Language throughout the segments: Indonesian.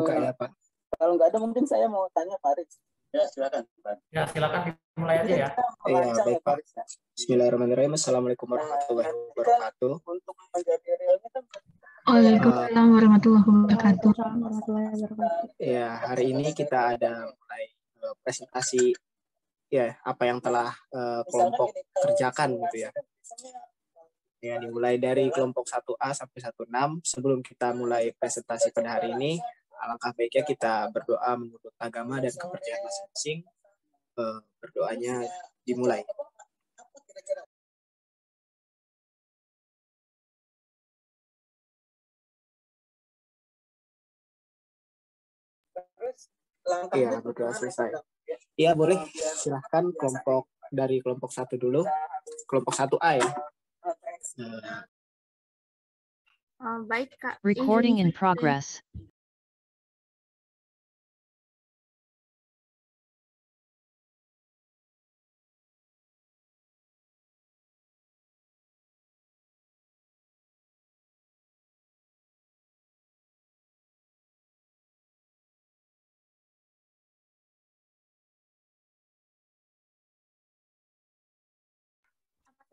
dibuka ya Pak. Kalau nggak ada mungkin saya mau tanya Pak Aris. Ya silakan. Ya silakan dimulai aja ya. Iya baik Pak. Bismillahirrahmanirrahim. Assalamualaikum warahmatullahi wabarakatuh. Untuk menjadi realnya kan. Waalaikumsalam warahmatullahi wabarakatuh. Ya hari ini kita ada mulai presentasi ya apa yang telah kelompok kerjakan gitu ya. Ya dimulai dari kelompok 1A sampai 16. Sebelum kita mulai presentasi pada hari ini, alangkah baiknya kita berdoa menurut agama dan kepercayaan masing-masing. Berdoanya dimulai. Iya, berdoa selesai. Iya, boleh. Silahkan kelompok dari kelompok 1 dulu. Kelompok 1A ya. Baik, Kak. Recording in progress.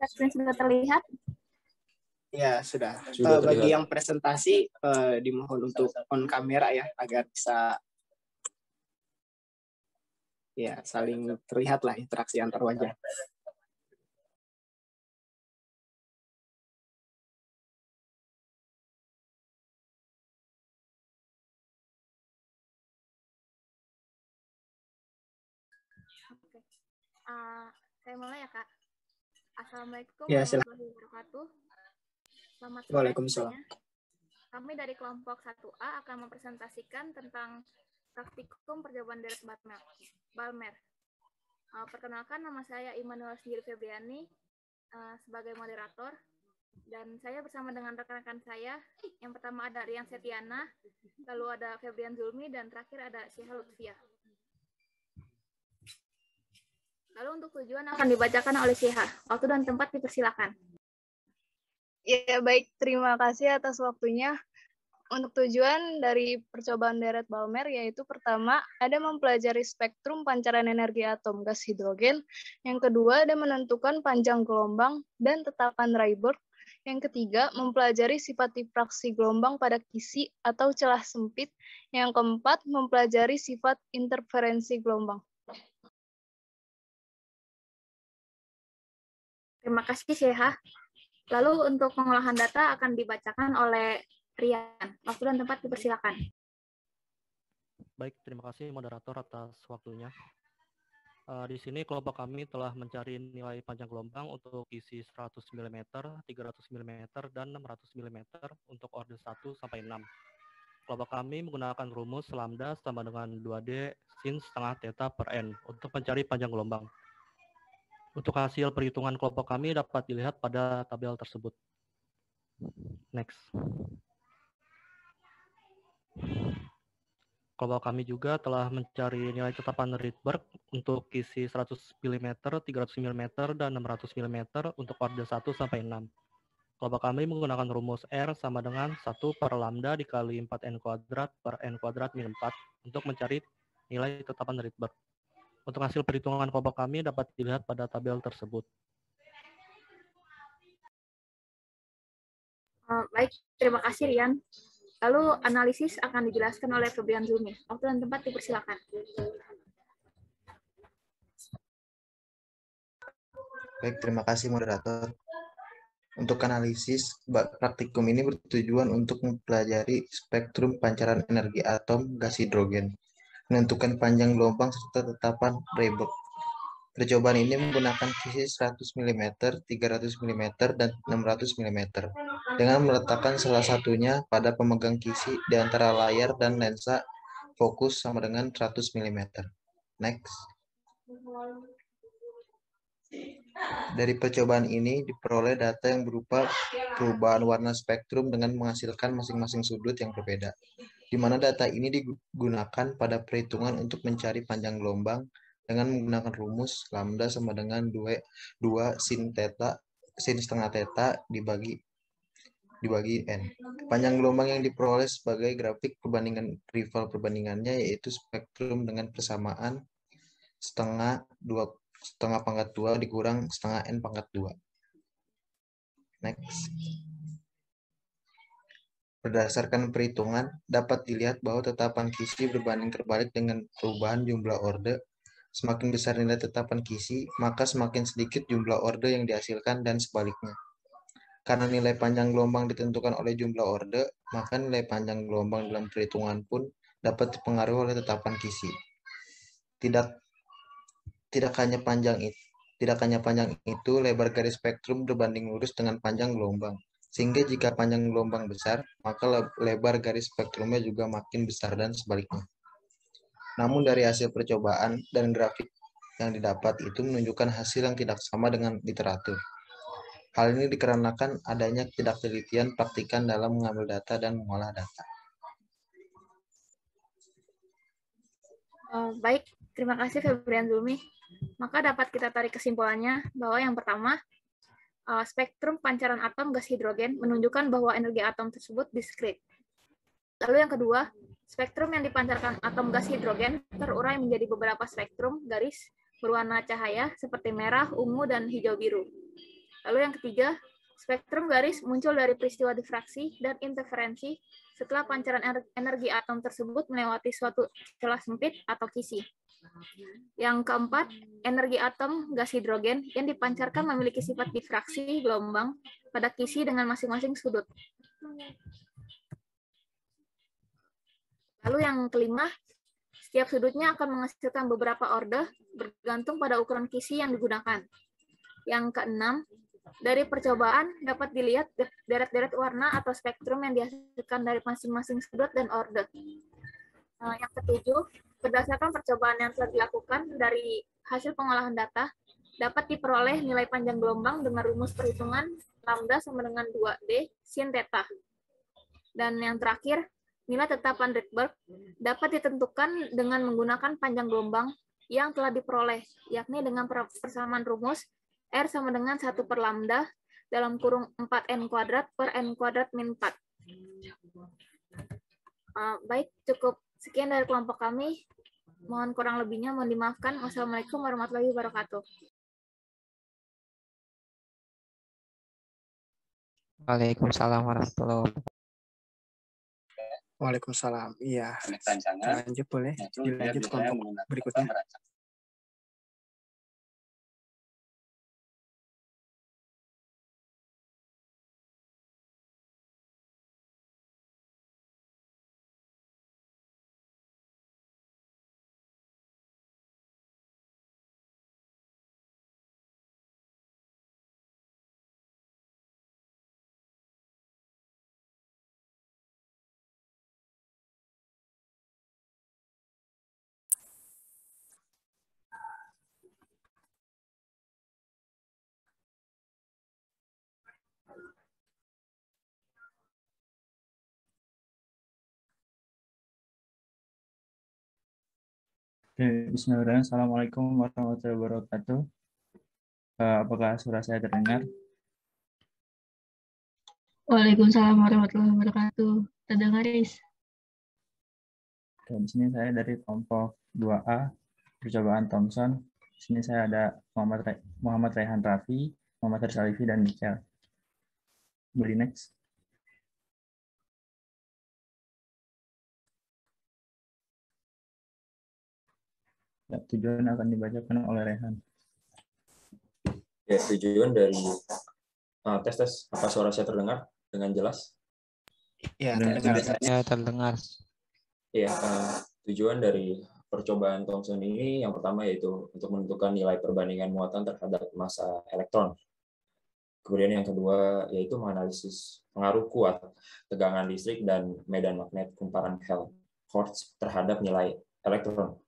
Screen sudah terlihat? Ya, sudah. Sudah Bagi terlihat. yang presentasi, dimohon untuk on kamera ya, agar bisa ya saling terlihat lah interaksi antar wajah. Oke. Saya mulai ya, Kak. Assalamualaikum Ya, silakan. warahmatullahi wabarakatuh. Selamat sore Waalaikumsalam. semuanya. Kami dari kelompok 1A akan mempresentasikan tentang praktikum percobaan deret Balmer. Perkenalkan, nama saya Immanuel Sendiri Febriani sebagai moderator. Dan saya bersama dengan rekan-rekan saya. Yang pertama ada Rian Setiana, lalu ada Febrian Zulmi, dan terakhir ada Syihah Lutfia. Lalu untuk tujuan akan dibacakan oleh Syihah. Waktu dan tempat dipersilakan. Ya, baik. Terima kasih atas waktunya. Untuk tujuan dari percobaan deret Balmer yaitu pertama, ada mempelajari spektrum pancaran energi atom gas hidrogen. Yang kedua, ada menentukan panjang gelombang dan tetapan Rayburg. Yang ketiga, mempelajari sifat difraksi gelombang pada kisi atau celah sempit. Yang keempat, mempelajari sifat interferensi gelombang. Terima kasih, Syihah. Lalu untuk pengolahan data akan dibacakan oleh Rian. Waktu dan tempat dipersilakan. Baik, terima kasih moderator atas waktunya. Di sini kelompok kami telah mencari nilai panjang gelombang untuk isi 100 mm, 300 mm, dan 600 mm untuk orde 1 sampai 6. Kelompok kami menggunakan rumus lambda sama dengan 2D sin setengah theta per n untuk mencari panjang gelombang. Untuk hasil perhitungan kelompok kami dapat dilihat pada tabel tersebut. Next. Kelompok kami juga telah mencari nilai tetapan Rydberg untuk isi 100 mm, 300 mm, dan 600 mm untuk orde 1 sampai 6. Kelompok kami menggunakan rumus R sama dengan 1 per lambda dikali 4n kuadrat per n kuadrat min 4 untuk mencari nilai tetapan Rydberg. Untuk hasil perhitungan kelompok kami dapat dilihat pada tabel tersebut. Baik, terima kasih Rian. Lalu analisis akan dijelaskan oleh Febrian Zulmi. Waktu dan tempat dipersilakan. Baik, terima kasih moderator. Untuk analisis, praktikum ini bertujuan untuk mempelajari spektrum pancaran energi atom gas hidrogen, menentukan panjang gelombang serta tetapan Rayburg. Percobaan ini menggunakan kisi 100 mm, 300 mm, dan 600 mm, dengan meletakkan salah satunya pada pemegang kisi di antara layar dan lensa fokus sama dengan 100 mm. Next. Dari percobaan ini diperoleh data yang berupa perubahan warna spektrum dengan menghasilkan masing-masing sudut yang berbeda, di mana data ini digunakan pada perhitungan untuk mencari panjang gelombang dengan menggunakan rumus lambda sama dengan 2 sin setengah theta dibagi dibagi N. Panjang gelombang yang diperoleh sebagai grafik perbandingan rival perbandingannya yaitu spektrum dengan persamaan setengah pangkat 2 dikurang setengah N pangkat 2. Next. Berdasarkan perhitungan, dapat dilihat bahwa tetapan Kisi berbanding terbalik dengan perubahan jumlah orde. Semakin besar nilai tetapan Kisi, maka semakin sedikit jumlah orde yang dihasilkan dan sebaliknya. Karena nilai panjang gelombang ditentukan oleh jumlah orde, maka nilai panjang gelombang dalam perhitungan pun dapat dipengaruhi oleh tetapan Kisi. Tidak hanya panjang itu, lebar garis spektrum berbanding lurus dengan panjang gelombang. Sehingga jika panjang gelombang besar, maka lebar garis spektrumnya juga makin besar dan sebaliknya. Namun dari hasil percobaan dan grafik yang didapat itu menunjukkan hasil yang tidak sama dengan literatur. Hal ini dikarenakan adanya ketidaktelitian praktikan dalam mengambil data dan mengolah data. Baik, terima kasih Febrian Zulmi. Maka dapat kita tarik kesimpulannya bahwa yang pertama, spektrum pancaran atom gas hidrogen menunjukkan bahwa energi atom tersebut diskrit. Lalu yang kedua, spektrum yang dipancarkan atom gas hidrogen terurai menjadi beberapa spektrum garis berwarna cahaya seperti merah, ungu, dan hijau biru. Lalu yang ketiga, spektrum garis muncul dari peristiwa difraksi dan interferensi setelah pancaran energi atom tersebut melewati suatu celah sempit atau kisi. Yang keempat, energi atom gas hidrogen yang dipancarkan memiliki sifat difraksi gelombang pada kisi dengan masing-masing sudut. Lalu yang kelima, setiap sudutnya akan menghasilkan beberapa orde bergantung pada ukuran kisi yang digunakan. Yang keenam, dari percobaan dapat dilihat deret-deret warna atau spektrum yang dihasilkan dari masing-masing sudut dan orde. Yang ketujuh, berdasarkan percobaan yang telah dilakukan dari hasil pengolahan data, dapat diperoleh nilai panjang gelombang dengan rumus perhitungan lambda sama dengan 2D sin theta. Dan yang terakhir, nilai tetapan Rydberg dapat ditentukan dengan menggunakan panjang gelombang yang telah diperoleh, yakni dengan persamaan rumus R sama dengan 1 per lambda dalam kurung 4N kuadrat per N kuadrat min 4. Baik, cukup sekian dari kelompok kami. Mohon kurang lebihnya mohon dimaafkan. Wassalamualaikum warahmatullahi wabarakatuh. Waalaikumsalam warahmatullahi wabarakatuh. Waalaikumsalam. Iya. Lanjut boleh. Dilanjut kelompok berikutnya. Bismillahirrahmanirrahim. Assalamualaikum warahmatullahi wabarakatuh. Apakah suara saya terdengar? Waalaikumsalam warahmatullahi wabarakatuh. Terdengar, Riz? Di sini saya dari kelompok 2A, percobaan Thomson. Di sini saya ada Muhammad Raihan Raffi, Muhammad Haris Alifi, dan Michael. Boleh next. Ya, tujuan akan dibacakan oleh Rehan. Ya, tujuan dari tes. Apa suara saya terdengar dengan jelas? Ya, terdengar. Ya, terdengar. Ya, tujuan dari percobaan Thomson ini yang pertama yaitu untuk menentukan nilai perbandingan muatan terhadap massa elektron. Kemudian yang kedua yaitu menganalisis pengaruh kuat tegangan listrik dan medan magnet kumparan Helmholtz terhadap nilai elektron.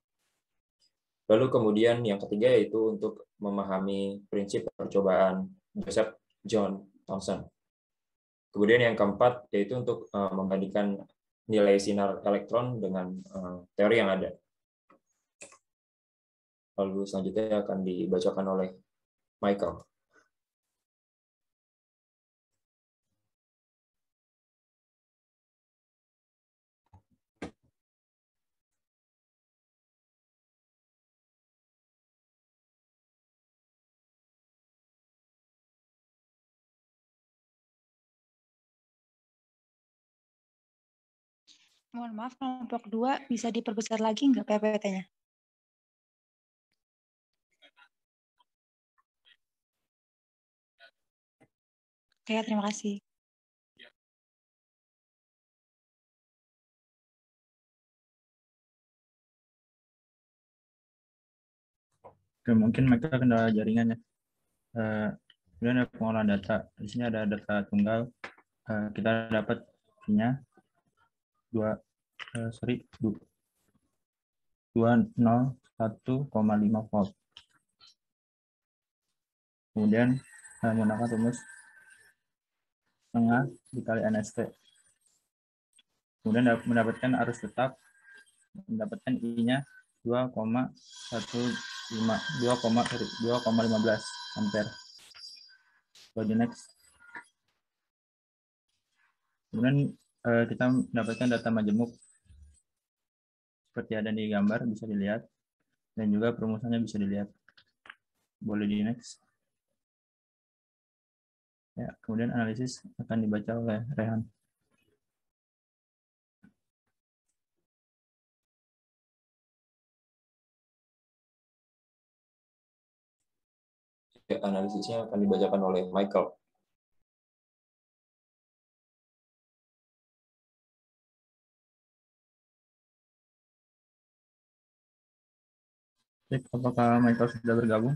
Lalu kemudian yang ketiga yaitu untuk memahami prinsip percobaan Joseph John Thomson. Kemudian yang keempat yaitu untuk membandingkan nilai sinar elektron dengan teori yang ada. Lalu selanjutnya akan dibacakan oleh Michael. Mohon maaf, kelompok 2 bisa diperbesar lagi nggak PPT-nya? Oke, terima kasih. Oke, mungkin mereka kendala jaringannya. Kemudian ada pengolahan data. Di sini ada data tunggal. Kita dapat nya 201,5 volt. Kemudian menggunakan rumus setengah dikali NST. Kemudian mendapatkan arus tetap, mendapatkan I-nya 2,15 ampere. Go the next. Kemudian kita mendapatkan data majemuk seperti ada di gambar, bisa dilihat, dan juga perumusannya bisa dilihat. Boleh di next. Ya, kemudian analisis akan dibaca oleh Rehan. Ya, analisisnya akan dibacakan oleh Michael. Apakah Michael sudah bergabung?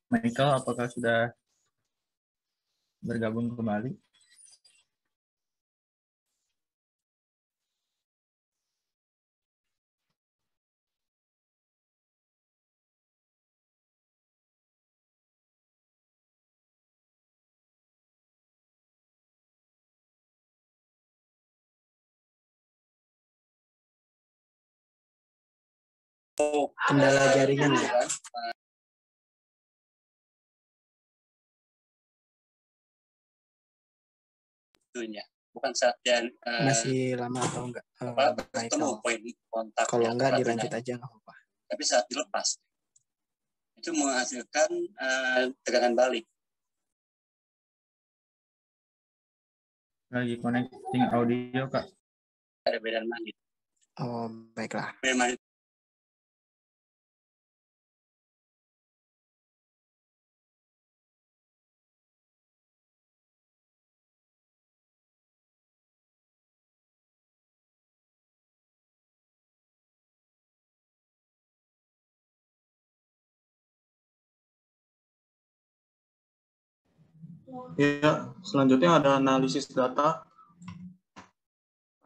Michael, apakah sudah bergabung kembali? Kendala jaringan ya. Bukan saat dan Masih lama atau enggak? ketemu poin kontak. Kalau enggak dilanjut aja nggak apa-apa. Tapi saat dilepas itu menghasilkan tegangan balik. Lagi connecting audio, Kak. Ada beda magnet. Oh, baiklah. Beda magnet. Ya, selanjutnya ada analisis data.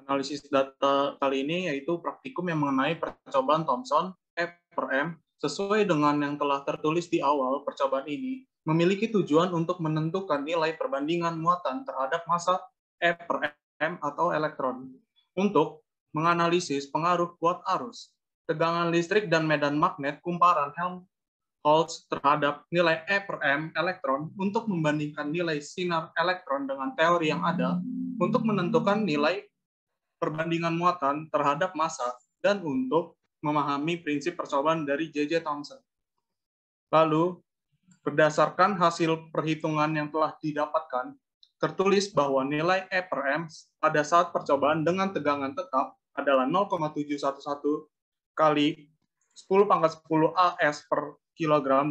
Analisis data kali ini yaitu praktikum yang mengenai percobaan Thomson E/M sesuai dengan yang telah tertulis di awal percobaan ini memiliki tujuan untuk menentukan nilai perbandingan muatan terhadap massa E/M atau elektron untuk menganalisis pengaruh kuat arus, tegangan listrik dan medan magnet kumparan Helmholtz terhadap nilai E/M elektron untuk membandingkan nilai sinar elektron dengan teori yang ada untuk menentukan nilai perbandingan muatan terhadap massa dan untuk memahami prinsip percobaan dari J.J. Thomson. Lalu, berdasarkan hasil perhitungan yang telah didapatkan, tertulis bahwa nilai E/M pada saat percobaan dengan tegangan tetap adalah 0,711 kali 10⁻10 AS per kilogram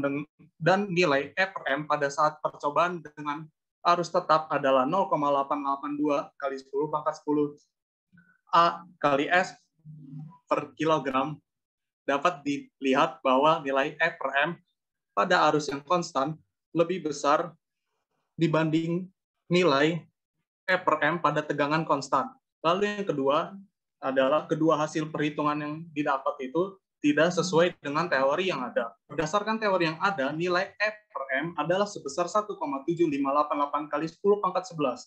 dan nilai E/M pada saat percobaan dengan arus tetap adalah 0,882 kali 10⁻10 A kali S per kilogram. Dapat dilihat bahwa nilai E/M pada arus yang konstan lebih besar dibanding nilai E/M pada tegangan konstan. Lalu yang kedua adalah kedua hasil perhitungan yang didapat itu tidak sesuai dengan teori yang ada. Berdasarkan teori yang ada, nilai E/M adalah sebesar 1,7588 kali 10⁻11.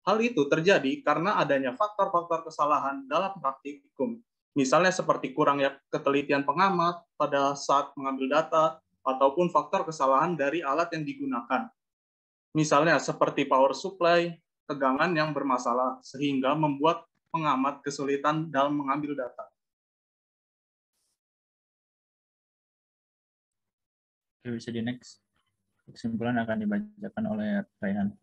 Hal itu terjadi karena adanya faktor-faktor kesalahan dalam praktikum. Misalnya seperti kurangnya ketelitian pengamat pada saat mengambil data, ataupun faktor kesalahan dari alat yang digunakan. Misalnya seperti power supply, tegangan yang bermasalah, sehingga membuat pengamat kesulitan dalam mengambil data. Oke, bisa di next. Kesimpulan akan dibacakan oleh Raihan.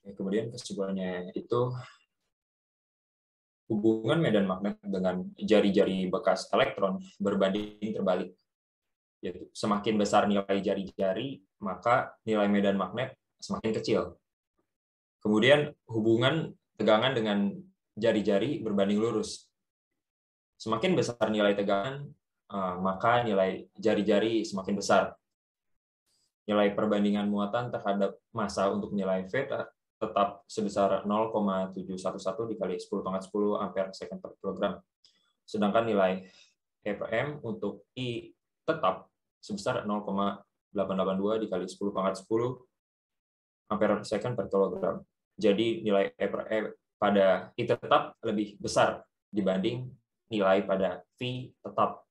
Kemudian kesimpulannya itu hubungan medan magnet dengan jari-jari bekas elektron berbanding terbalik. Yaitu semakin besar nilai jari-jari, maka nilai medan magnet semakin kecil. Kemudian hubungan tegangan dengan jari-jari berbanding lurus. Semakin besar nilai tegangan, maka nilai jari-jari semakin besar. Nilai perbandingan muatan terhadap massa untuk nilai V tetap sebesar 0,711 dikali 10⁻10 ampere second per kilogram. Sedangkan nilai E per M untuk I tetap sebesar 0,882 dikali 10⁻10 ampere second per kilogram. Jadi nilai E per M pada I tetap lebih besar dibanding nilai pada V tetap.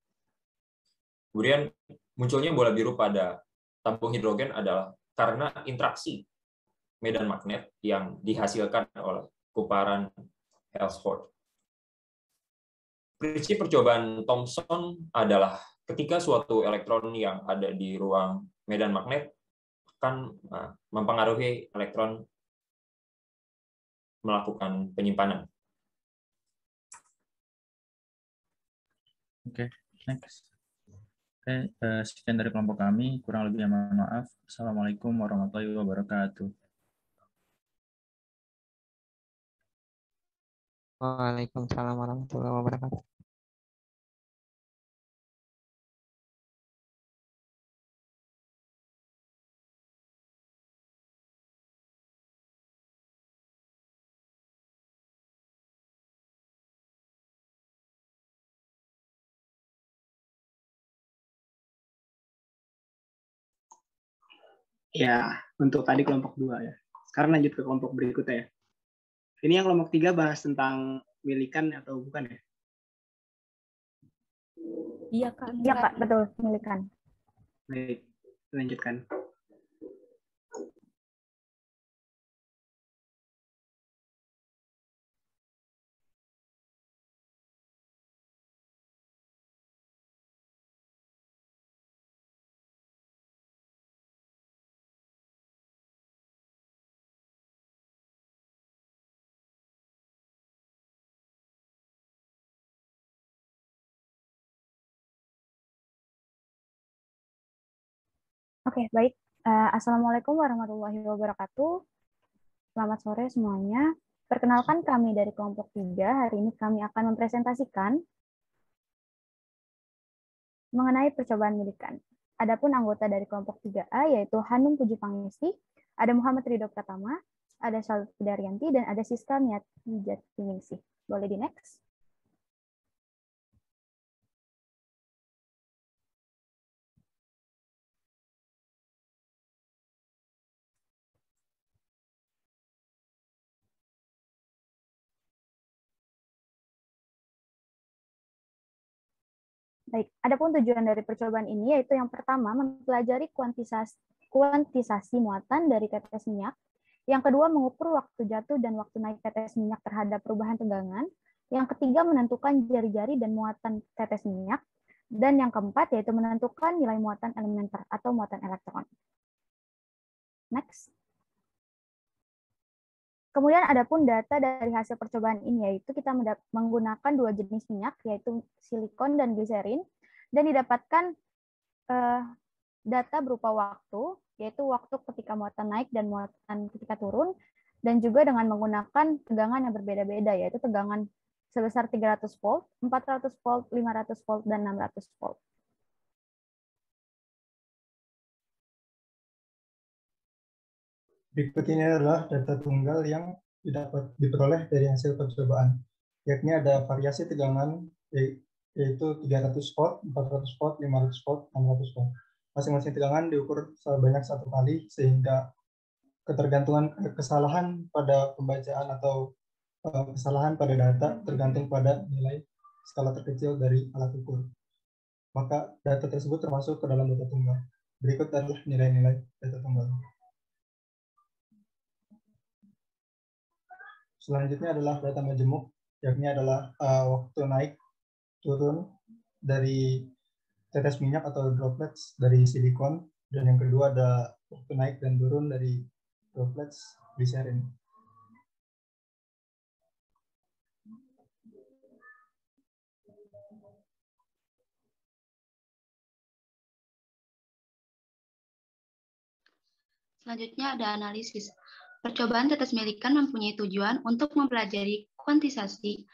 Kemudian munculnya bola biru pada tabung hidrogen adalah karena interaksi medan magnet yang dihasilkan oleh kumparan Helsford. Prinsip percobaan Thomson adalah ketika suatu elektron yang ada di ruang medan magnet akan mempengaruhi elektron melakukan penyimpanan. Oke, next. Oke, sekian dari kelompok kami. Kurang lebihnya mohon maaf. Assalamualaikum warahmatullahi wabarakatuh. Waalaikumsalam warahmatullahi wabarakatuh. Ya, untuk tadi kelompok 2 ya. Sekarang lanjut ke kelompok berikutnya ya. Ini yang kelompok 3 bahas tentang milikan atau bukan ya? Iya Kak, betul, milikan. Baik, lanjutkan. Oke, baik. Assalamualaikum warahmatullahi wabarakatuh. Selamat sore semuanya. Perkenalkan kami dari kelompok 3. Hari ini kami akan mempresentasikan mengenai percobaan milikan. Adapun anggota dari kelompok 3A yaitu Hanum Puji Pangesti, ada Muhammad Ridho Pratama, ada Shalfi Daryanti, dan ada Siska Niat Wijatiningsih. Boleh di next? Baik, adapun tujuan dari percobaan ini yaitu yang pertama mempelajari kuantisasi muatan dari tetes minyak, yang kedua mengukur waktu jatuh dan waktu naik tetes minyak terhadap perubahan tegangan, yang ketiga menentukan jari-jari dan muatan tetes minyak, dan yang keempat yaitu menentukan nilai muatan elementer atau muatan elektron. Next. Kemudian adapun data dari hasil percobaan ini yaitu kita menggunakan 2 jenis minyak yaitu silikon dan gliserin, dan didapatkan data berupa waktu yaitu waktu ketika muatan naik dan muatan ketika turun, dan juga dengan menggunakan tegangan yang berbeda-beda yaitu tegangan sebesar 300 volt, 400 volt, 500 volt, dan 600 volt. Berikut ini adalah data tunggal yang diperoleh dari hasil percobaan, yakni ada variasi tegangan yaitu 300 volt, 400 volt, 500 volt, 600 volt. Masing-masing tegangan diukur sebanyak 1 kali sehingga ketergantungan kesalahan pada pembacaan atau kesalahan pada data tergantung pada nilai skala terkecil dari alat ukur. Maka data tersebut termasuk ke dalam data tunggal. Berikut adalah nilai-nilai data tunggal. Selanjutnya adalah data majemuk, yakni adalah waktu naik turun dari tetes minyak atau droplets dari silikon, dan yang kedua ada waktu naik dan turun dari droplets gliserin. Selanjutnya ada analisis. Percobaan tetes milikan mempunyai tujuan untuk mempelajari kuantisasi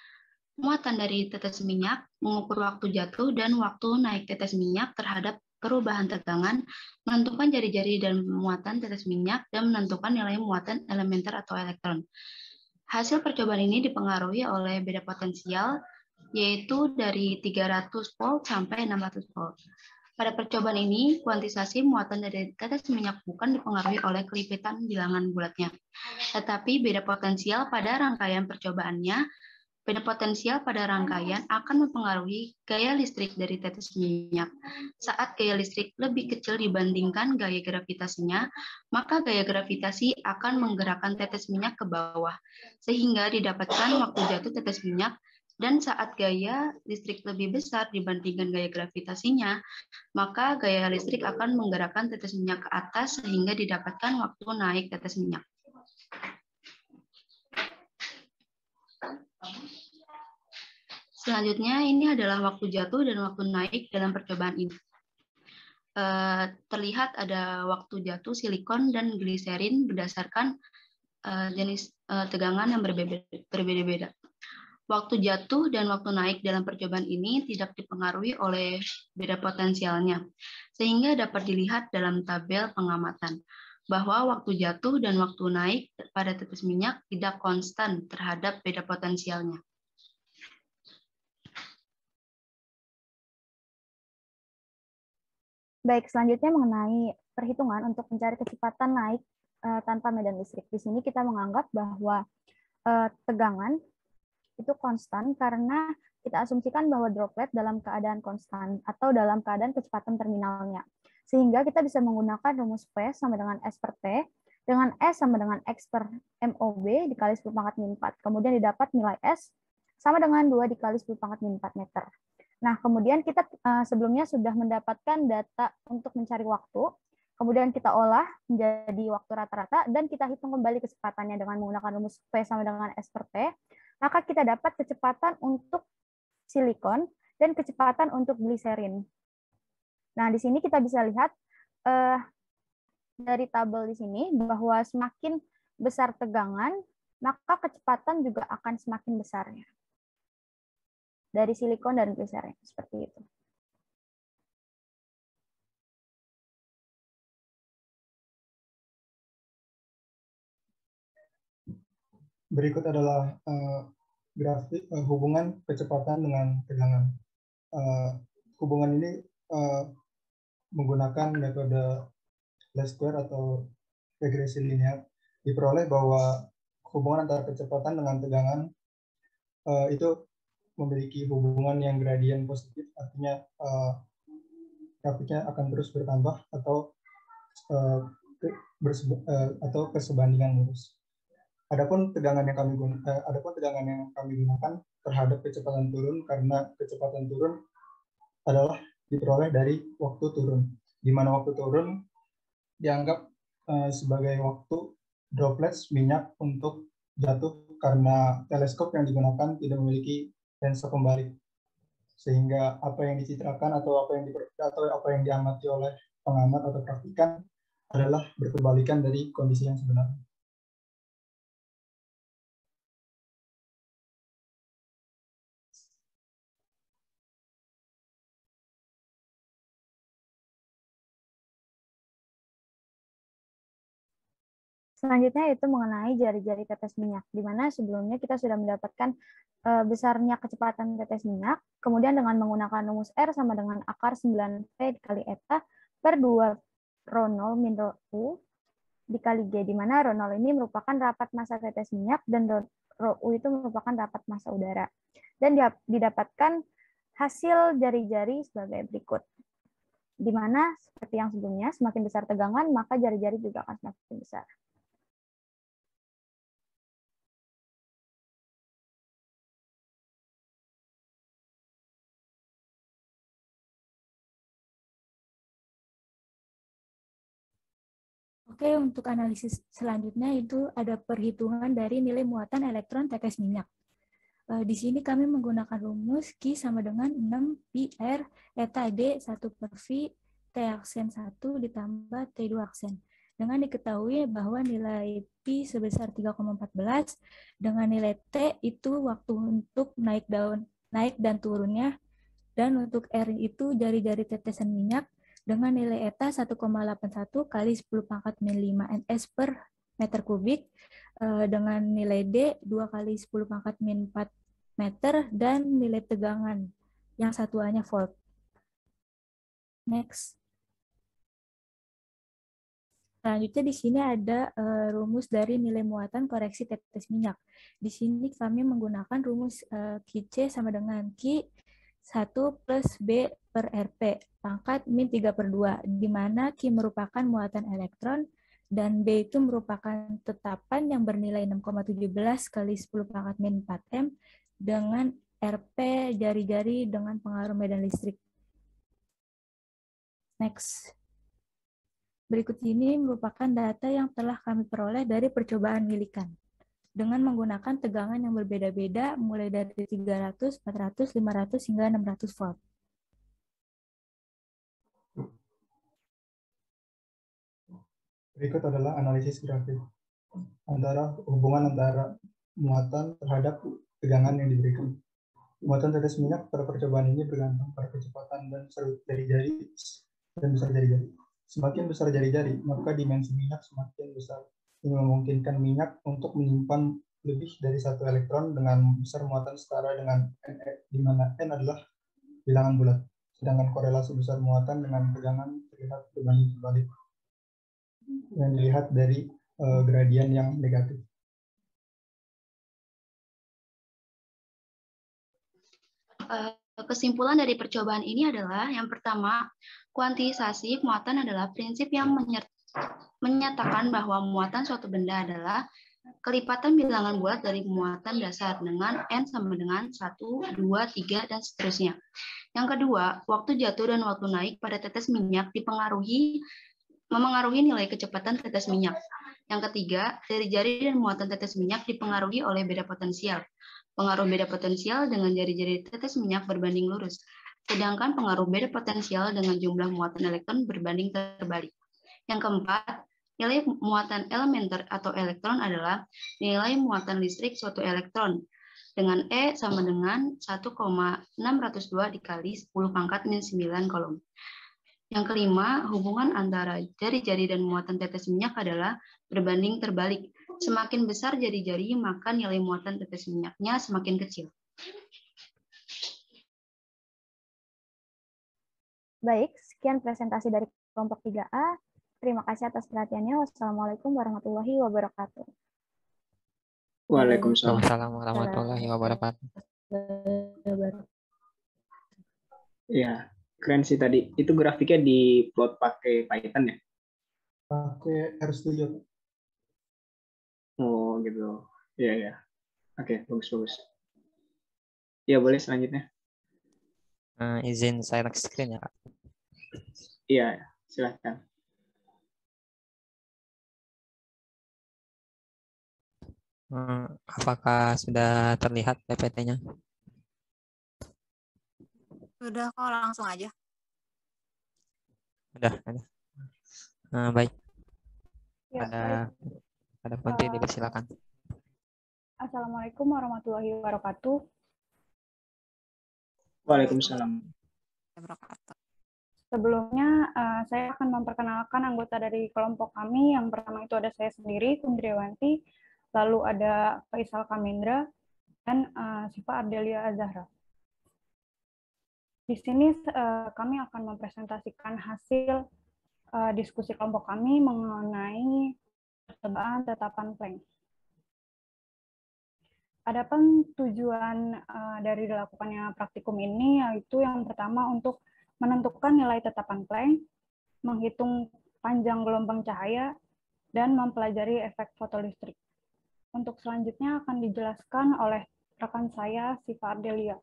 muatan dari tetes minyak, mengukur waktu jatuh dan waktu naik tetes minyak terhadap perubahan tegangan, menentukan jari-jari dan muatan tetes minyak, dan menentukan nilai muatan elementer atau elektron. Hasil percobaan ini dipengaruhi oleh beda potensial, yaitu dari 300 volt sampai 600 volt. Pada percobaan ini, kuantisasi muatan dari tetes minyak bukan dipengaruhi oleh kelipitan bilangan bulatnya, tetapi beda potensial pada rangkaian percobaannya. Beda potensial pada rangkaian akan mempengaruhi gaya listrik dari tetes minyak. Saat gaya listrik lebih kecil dibandingkan gaya gravitasinya, maka gaya gravitasi akan menggerakkan tetes minyak ke bawah, sehingga didapatkan waktu jatuh tetes minyak. Dan saat gaya listrik lebih besar dibandingkan gaya gravitasinya, maka gaya listrik akan menggerakkan tetes minyak ke atas sehingga didapatkan waktu naik tetes minyak. Selanjutnya, ini adalah waktu jatuh dan waktu naik dalam percobaan ini. Terlihat ada waktu jatuh silikon dan gliserin berdasarkan jenis tegangan yang berbeda-beda. Waktu jatuh dan waktu naik dalam percobaan ini tidak dipengaruhi oleh beda potensialnya, sehingga dapat dilihat dalam tabel pengamatan bahwa waktu jatuh dan waktu naik pada tetes minyak tidak konstan terhadap beda potensialnya. Baik, selanjutnya mengenai perhitungan untuk mencari kecepatan naik tanpa medan listrik. Di sini kita menganggap bahwa tegangan itu konstan karena kita asumsikan bahwa droplet dalam keadaan konstan atau dalam keadaan kecepatan terminalnya. Sehingga kita bisa menggunakan rumus P sama dengan S per T, dengan S sama dengan X per MOB dikali 10⁴ min 4. Kemudian didapat nilai S sama dengan 2 dikali 10⁴ min 4 meter. Nah, kemudian kita sebelumnya sudah mendapatkan data untuk mencari waktu, kemudian kita olah menjadi waktu rata-rata, dan kita hitung kembali kecepatannya dengan menggunakan rumus P sama dengan S per T. Maka kita dapat kecepatan untuk silikon dan kecepatan untuk gliserin. Nah, di sini kita bisa lihat dari tabel di sini bahwa semakin besar tegangan, maka kecepatan juga akan semakin besar ya. Dari silikon dan gliserin, seperti itu. Berikut adalah grafik hubungan kecepatan dengan tegangan. Hubungan ini menggunakan metode least square atau regresi linear. Diperoleh bahwa hubungan antara kecepatan dengan tegangan itu memiliki hubungan yang gradien positif, artinya grafiknya akan terus bertambah atau kesebandingan lurus. Adapun tegangan yang kami gunakan terhadap kecepatan turun, karena kecepatan turun adalah diperoleh dari waktu turun, di mana waktu turun dianggap sebagai waktu droplets minyak untuk jatuh karena teleskop yang digunakan tidak memiliki lensa pembalik, sehingga apa yang dicitrakan atau apa yang diamati oleh pengamat atau praktikan adalah berkebalikan dari kondisi yang sebenarnya. Selanjutnya itu mengenai jari-jari tetes minyak, di mana sebelumnya kita sudah mendapatkan besarnya kecepatan tetes minyak, kemudian dengan menggunakan rumus R sama dengan akar 9P dikali eta per 2 ρ0 min ρ U, dikali G, di mana ρ0 ini merupakan rapat massa tetes minyak dan ρu itu merupakan rapat massa udara. Dan didapatkan hasil jari-jari sebagai berikut. Di mana seperti yang sebelumnya, semakin besar tegangan, maka jari-jari juga akan semakin besar. Oke, untuk analisis selanjutnya itu ada perhitungan dari nilai muatan elektron tetes minyak. Di sini kami menggunakan rumus Q sama dengan 6 pi R eta D 1 per V T aksen 1 ditambah T2 aksen. Dengan diketahui bahwa nilai pi sebesar 3,14 dengan nilai T itu waktu untuk naik dan turunnya, dan untuk R itu jari-jari tetesan minyak dengan nilai eta 1,81 kali 10 pangkat min 5 ns per meter kubik, dengan nilai D 2 kali 10 pangkat min 4 meter, dan nilai tegangan yang satuannya volt. Next. Selanjutnya di sini ada rumus dari nilai muatan koreksi tetes minyak. Di sini kami menggunakan rumus QC sama dengan Q 1 plus B per RP, pangkat min 3 per 2, di mana Q merupakan muatan elektron, dan B itu merupakan tetapan yang bernilai 6,17 kali 10 pangkat min 4M, dengan RP jari-jari dengan pengaruh medan listrik. Next. Berikut ini merupakan data yang telah kami peroleh dari percobaan milikan, dengan menggunakan tegangan yang berbeda-beda mulai dari 300, 400, 500, hingga 600 volt. Berikut adalah analisis grafik hubungan antara muatan terhadap tegangan yang diberikan. Muatan tetes minyak pada percobaan ini bergantung pada kecepatan dan besar jari-jari dan besar jari-jari. Semakin besar jari-jari, maka dimensi minyak semakin besar. Ini memungkinkan minyak untuk menyimpan lebih dari satu elektron dengan besar muatan setara dengan N, di mana N adalah bilangan bulat. Sedangkan korelasi besar muatan dengan tegangan terlihat berbanding terbalik, yang dilihat dari gradien yang negatif. Kesimpulan dari percobaan ini adalah yang pertama, kuantisasi muatan adalah prinsip yang menyatakan bahwa muatan suatu benda adalah kelipatan bilangan bulat dari muatan dasar dengan N sama dengan 1, 2, 3, dan seterusnya. Yang kedua, waktu jatuh dan waktu naik pada tetes minyak memengaruhi nilai kecepatan tetes minyak. Yang ketiga, jari-jari dan muatan tetes minyak dipengaruhi oleh beda potensial. Pengaruh beda potensial dengan jari-jari tetes minyak berbanding lurus, sedangkan pengaruh beda potensial dengan jumlah muatan elektron berbanding terbalik. Yang keempat, nilai muatan elementer atau elektron adalah nilai muatan listrik suatu elektron, dengan E sama dengan 1,602 dikali 10 pangkat min 9 kolom. Yang kelima, hubungan antara jari-jari dan muatan tetes minyak adalah berbanding terbalik. Semakin besar jari-jari, maka nilai muatan tetes minyaknya semakin kecil. Baik, sekian presentasi dari kelompok 3A. Terima kasih atas perhatiannya. Wassalamualaikum warahmatullahi wabarakatuh. Waalaikumsalam. Warahmatullahi wabarakatuh. Ya, keren sih tadi. Itu grafiknya di plot pakai Python ya? Pakai RStudio. Oh gitu. Iya ya. Oke, bagus. Ya boleh selanjutnya. Izin share screen ya, Kak. Iya, silahkan. Apakah sudah terlihat PPT-nya? Sudah kok, langsung aja. Udah. Baik. Ya, Ada Putri, silakan. Assalamualaikum warahmatullahi wabarakatuh. Waalaikumsalam. Sebelumnya, saya akan memperkenalkan anggota dari kelompok kami. Yang pertama itu ada saya sendiri, Kundriawanti, lalu ada Faisal Kamendra, dan Siva Ardelia Azahra. Di sini kami akan mempresentasikan hasil diskusi kelompok kami mengenai percobaan tetapan Planck. Adapun tujuan dari dilakukannya praktikum ini yaitu yang pertama untuk menentukan nilai tetapan Planck, menghitung panjang gelombang cahaya, dan mempelajari efek fotolistrik. Untuk selanjutnya akan dijelaskan oleh rekan saya, Siva Ardelia.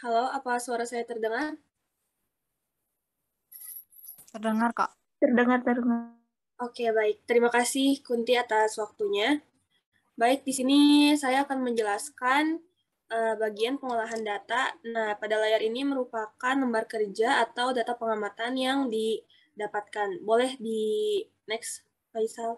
Halo, apa suara saya terdengar? Terdengar, Kak. Terdengar. Oke, baik. Terima kasih Kunti atas waktunya. Baik, di sini saya akan menjelaskan bagian pengolahan data. Nah, pada layar ini merupakan lembar kerja atau data pengamatan yang didapatkan. Boleh di next, Faisal.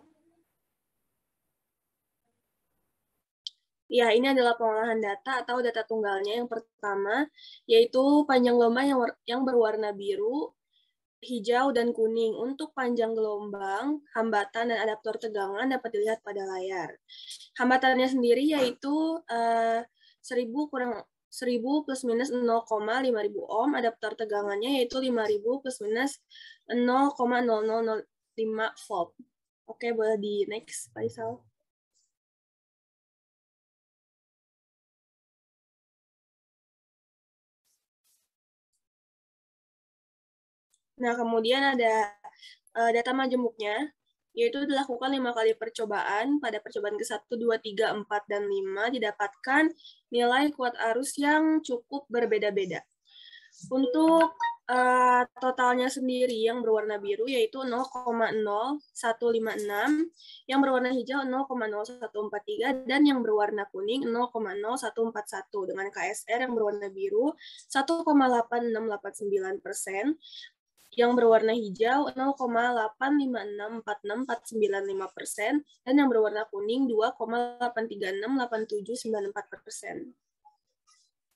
Ya, ini adalah pengolahan data atau data tunggalnya. Yang pertama, yaitu panjang gelombang yang berwarna biru, hijau, dan kuning. Untuk panjang gelombang, hambatan, dan adaptor tegangan dapat dilihat pada layar. Hambatannya sendiri yaitu 1000 plus minus 0,5000 ohm, adaptor tegangannya yaitu 5000 plus minus 0,0005 volt. Oke, boleh di next, Faisal. Nah, kemudian ada data majemuknya, yaitu dilakukan 5 kali percobaan. Pada percobaan ke-1, 2, 3, 4, dan 5 didapatkan nilai kuat arus yang cukup berbeda-beda. Untuk totalnya sendiri yang berwarna biru yaitu 0,0156, yang berwarna hijau 0,0143, dan yang berwarna kuning 0,0141 dengan KSR yang berwarna biru 1,86899%, yang berwarna hijau 0,8564649,5%, dan yang berwarna kuning 2,8368794%.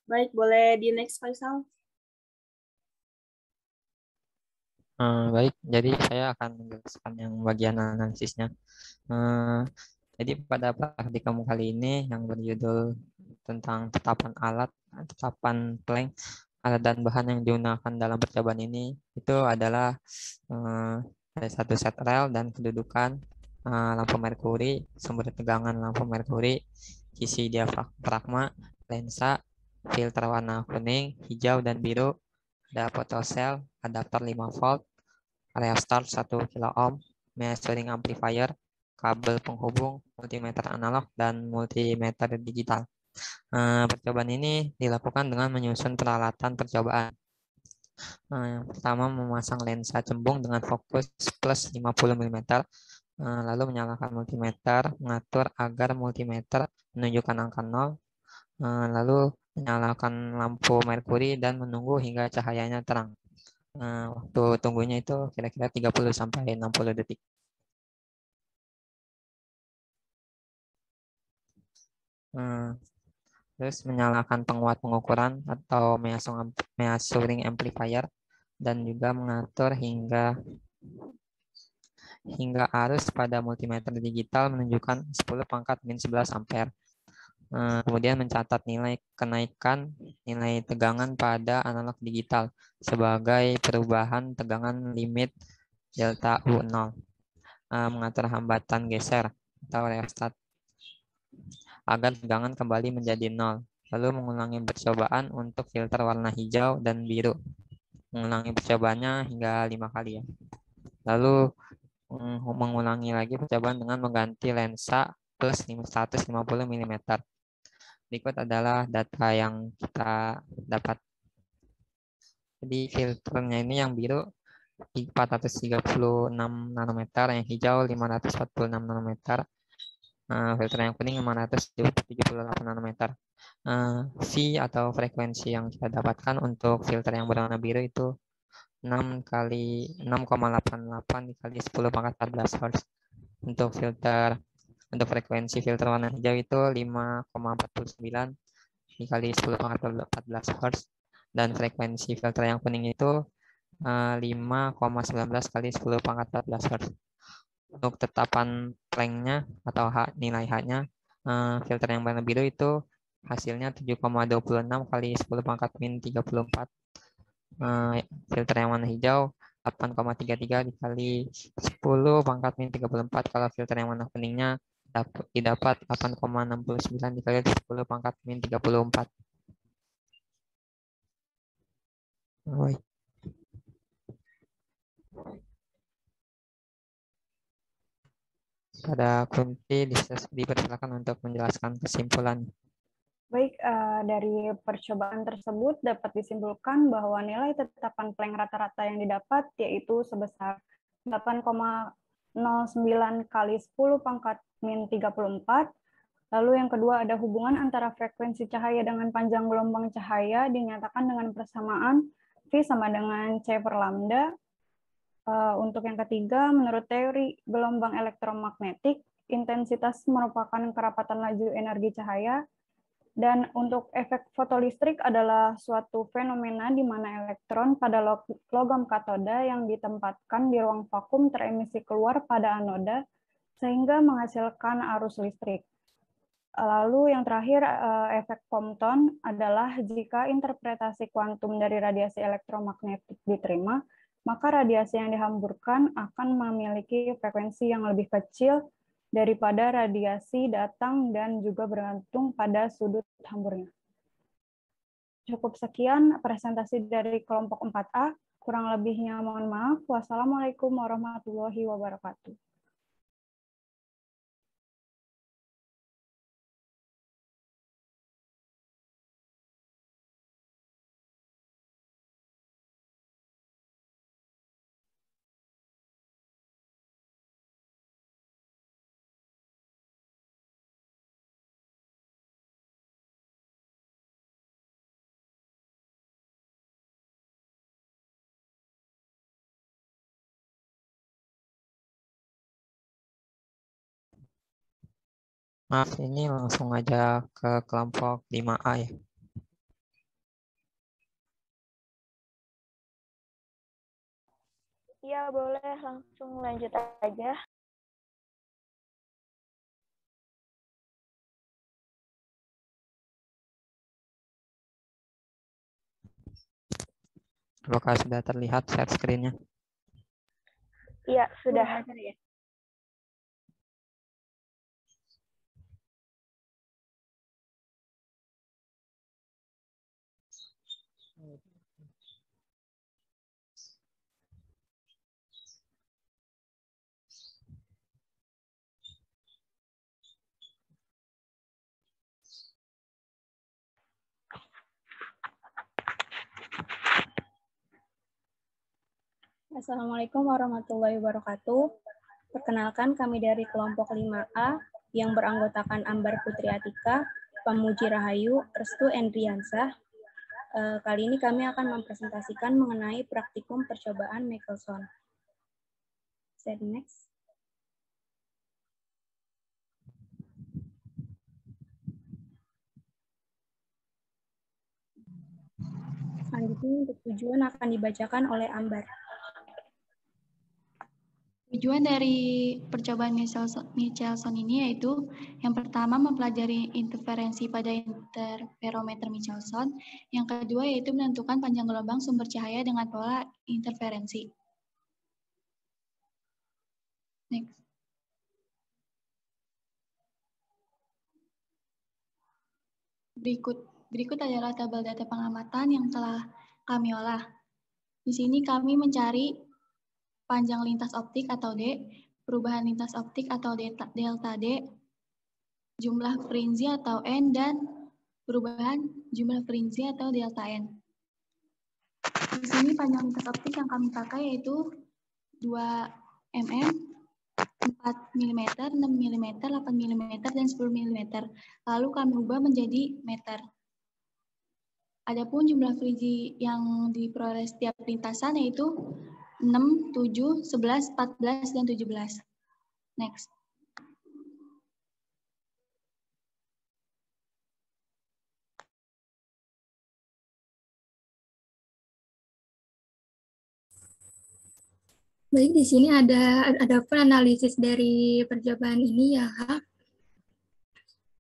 Baik, boleh di next, Faisal. Baik, jadi saya akan menjelaskan yang bagian analisisnya. Jadi pada praktikum kali ini yang berjudul tentang tetapan alat, tetapan Planck, alat dan bahan yang digunakan dalam percobaan ini itu adalah ada satu set rel dan kedudukan, lampu merkuri, sumber tegangan lampu merkuri, isi diafragma, lensa, filter warna kuning, hijau, dan biru, ada photocell, adaptor 5 volt, area start 1 kilo ohm, measuring amplifier, kabel penghubung, multimeter analog, dan multimeter digital. Percobaan ini dilakukan dengan menyusun peralatan percobaan. Yang pertama, memasang lensa cembung dengan fokus plus 50 mm, lalu menyalakan multimeter, mengatur agar multimeter menunjukkan angka 0, lalu menyalakan lampu merkuri dan menunggu hingga cahayanya terang. Waktu tunggunya itu kira-kira 30-60 detik. Terus menyalakan penguat pengukuran atau measuring amplifier, dan juga mengatur hingga arus pada multimeter digital menunjukkan 10⁻⁻11 ampere. Kemudian mencatat nilai kenaikan nilai tegangan pada analog digital sebagai perubahan tegangan limit delta U0. Mengatur hambatan geser atau rheostat agar tegangan kembali menjadi 0. Lalu mengulangi percobaan untuk filter warna hijau dan biru. Mengulangi percobaannya hingga 5 kali ya. Lalu mengulangi lagi percobaan dengan mengganti lensa plus 150 mm. Berikut adalah data yang kita dapat. Jadi filternya ini yang biru 436 nanometer, yang hijau 546 nanometer, filter yang kuning 578 nanometer. V atau frekuensi yang kita dapatkan untuk filter yang berwarna biru itu 6,88 dikali 10⁻14 Hz. Untuk frekuensi filter warna hijau itu 5,49 dikali 10⁻14 Hz, dan frekuensi filter yang kuning itu 5,19 kali 10⁻14 Hz. Untuk tetapan Planck-nya atau nilai H-nya filter yang warna biru itu hasilnya 7,26 kali 10 pangkat min 34. Filter yang warna hijau 8,33 dikali 10 pangkat min 34. Kalau filter yang warna kuningnya didapat 8,69 dikali 10 pangkat min 34. Pada Kunti dipersilakan untuk menjelaskan kesimpulan. Baik, dari percobaan tersebut dapat disimpulkan bahwa nilai tetapan Planck rata-rata yang didapat yaitu sebesar 8,09 kali 10 pangkat min 34. Lalu yang kedua ada hubungan antara frekuensi cahaya dengan panjang gelombang cahaya dinyatakan dengan persamaan V sama dengan C per lambda. Untuk yang ketiga, menurut teori gelombang elektromagnetik, intensitas merupakan kerapatan laju energi cahaya. Dan untuk efek fotolistrik adalah suatu fenomena di mana elektron pada logam katoda yang ditempatkan di ruang vakum teremisi keluar pada anoda sehingga menghasilkan arus listrik. Lalu yang terakhir, efek Compton adalah jika interpretasi kuantum dari radiasi elektromagnetik diterima, maka radiasi yang dihamburkan akan memiliki frekuensi yang lebih kecil daripada radiasi datang dan juga bergantung pada sudut hamburnya. Cukup sekian presentasi dari kelompok 4A. Kurang lebihnya mohon maaf. Wassalamualaikum warahmatullahi wabarakatuh. Maaf, ini langsung aja ke kelompok 5A ya. Iya, boleh langsung lanjut aja. Apakah sudah terlihat share screen-nya? Iya, sudah. Assalamualaikum warahmatullahi wabarakatuh. Perkenalkan kami dari kelompok 5A yang beranggotakan Ambar Putri Atika, Pamuji Rahayu, Restu Endriansah. Kali ini kami akan mempresentasikan mengenai praktikum percobaan Michelson. Slide next. Selanjutnya untuk tujuan akan dibacakan oleh Ambar. Tujuan dari percobaan Michelson ini yaitu yang pertama mempelajari interferensi pada interferometer Michelson, yang kedua yaitu menentukan panjang gelombang sumber cahaya dengan pola interferensi. Next. Berikut adalah tabel data pengamatan yang telah kami olah. Di sini kami mencari panjang lintas optik atau D, perubahan lintas optik atau delta D, jumlah frinzi atau N, dan perubahan jumlah frinzi atau delta N. Di sini panjang lintas optik yang kami pakai yaitu 2 mm, 4 mm, 6 mm, 8 mm, dan 10 mm. Lalu kami ubah menjadi meter. Adapun jumlah frinzi yang diperoleh setiap lintasan yaitu 6, 7, 11, 14, dan 17. Next. Baik, di sini ada pun analisis dari percobaan ini ya, Kak.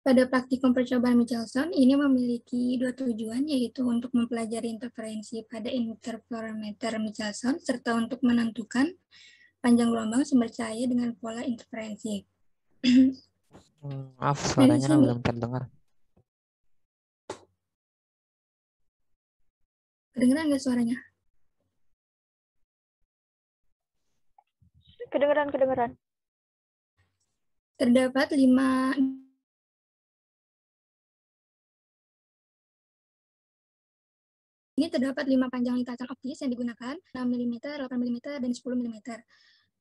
Pada praktikum percobaan Michelson, ini memiliki dua tujuan, yaitu untuk mempelajari interferensi pada interferometer Michelson, serta untuk menentukan panjang gelombang sumber cahaya dengan pola interferensi. Maaf, suaranya belum terdengar. Kedengeran nggak suaranya? Kedengeran. Terdapat 5 panjang lintasan optis yang digunakan, 6 mm, 8 mm, dan 10 mm.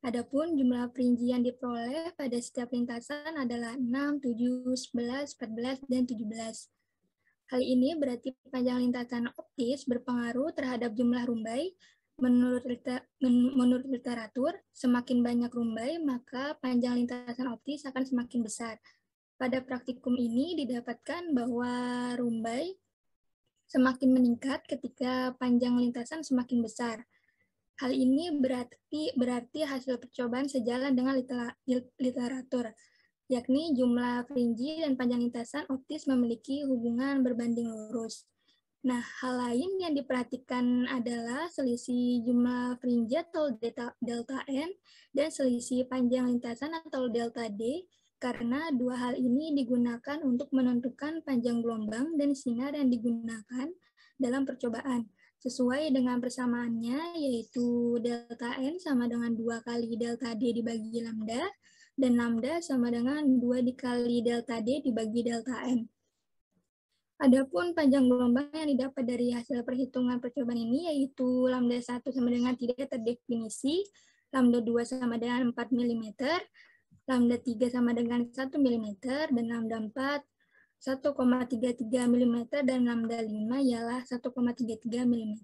Adapun jumlah perincian diperoleh pada setiap lintasan adalah 6, 7, 11, 14, dan 17. Hal ini berarti panjang lintasan optis berpengaruh terhadap jumlah rumbai. Menurut literatur, semakin banyak rumbai, maka panjang lintasan optis akan semakin besar. Pada praktikum ini didapatkan bahwa rumbai semakin meningkat ketika panjang lintasan semakin besar. Hal ini berarti hasil percobaan sejalan dengan literatur, yakni jumlah fringi dan panjang lintasan optis memiliki hubungan berbanding lurus. Nah, hal lain yang diperhatikan adalah selisih jumlah fringi atau delta N dan selisih panjang lintasan atau delta D, karena dua hal ini digunakan untuk menentukan panjang gelombang dan sinar yang digunakan dalam percobaan. Sesuai dengan persamaannya, yaitu delta N sama dengan 2 kali delta D dibagi lambda, dan lambda sama dengan 2 dikali delta D dibagi delta N. Adapun panjang gelombang yang didapat dari hasil perhitungan percobaan ini, yaitu lambda 1 sama dengan tidak terdefinisi, lambda 2 sama dengan 4 mm, lambda 3 sama dengan 1 mm, dan lambda 4 1,33 mm, dan lambda 5 ialah 1,33 mm.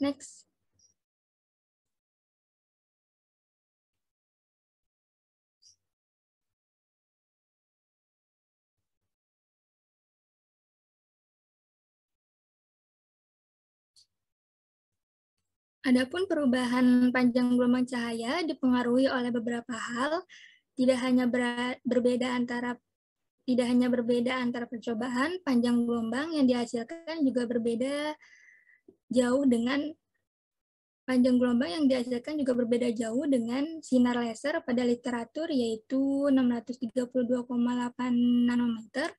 Next. Adapun perubahan panjang gelombang cahaya dipengaruhi oleh beberapa hal, tidak hanya berbeda antara percobaan, panjang gelombang yang dihasilkan juga berbeda jauh dengan sinar laser pada literatur, yaitu 632,8 nanometer.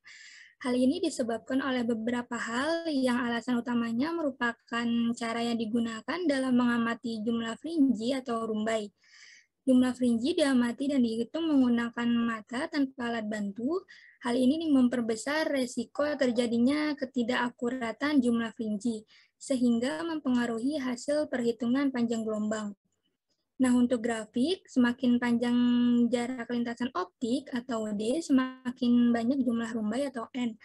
Hal ini disebabkan oleh beberapa hal yang alasan utamanya merupakan cara yang digunakan dalam mengamati jumlah fringi atau rumbai. Jumlah fringi diamati dan dihitung menggunakan mata tanpa alat bantu. Hal ini memperbesar resiko terjadinya ketidakakuratan jumlah fringi, sehingga mempengaruhi hasil perhitungan panjang gelombang. Nah, untuk grafik, semakin panjang jarak lintasan optik atau D, semakin banyak jumlah rumbai atau N.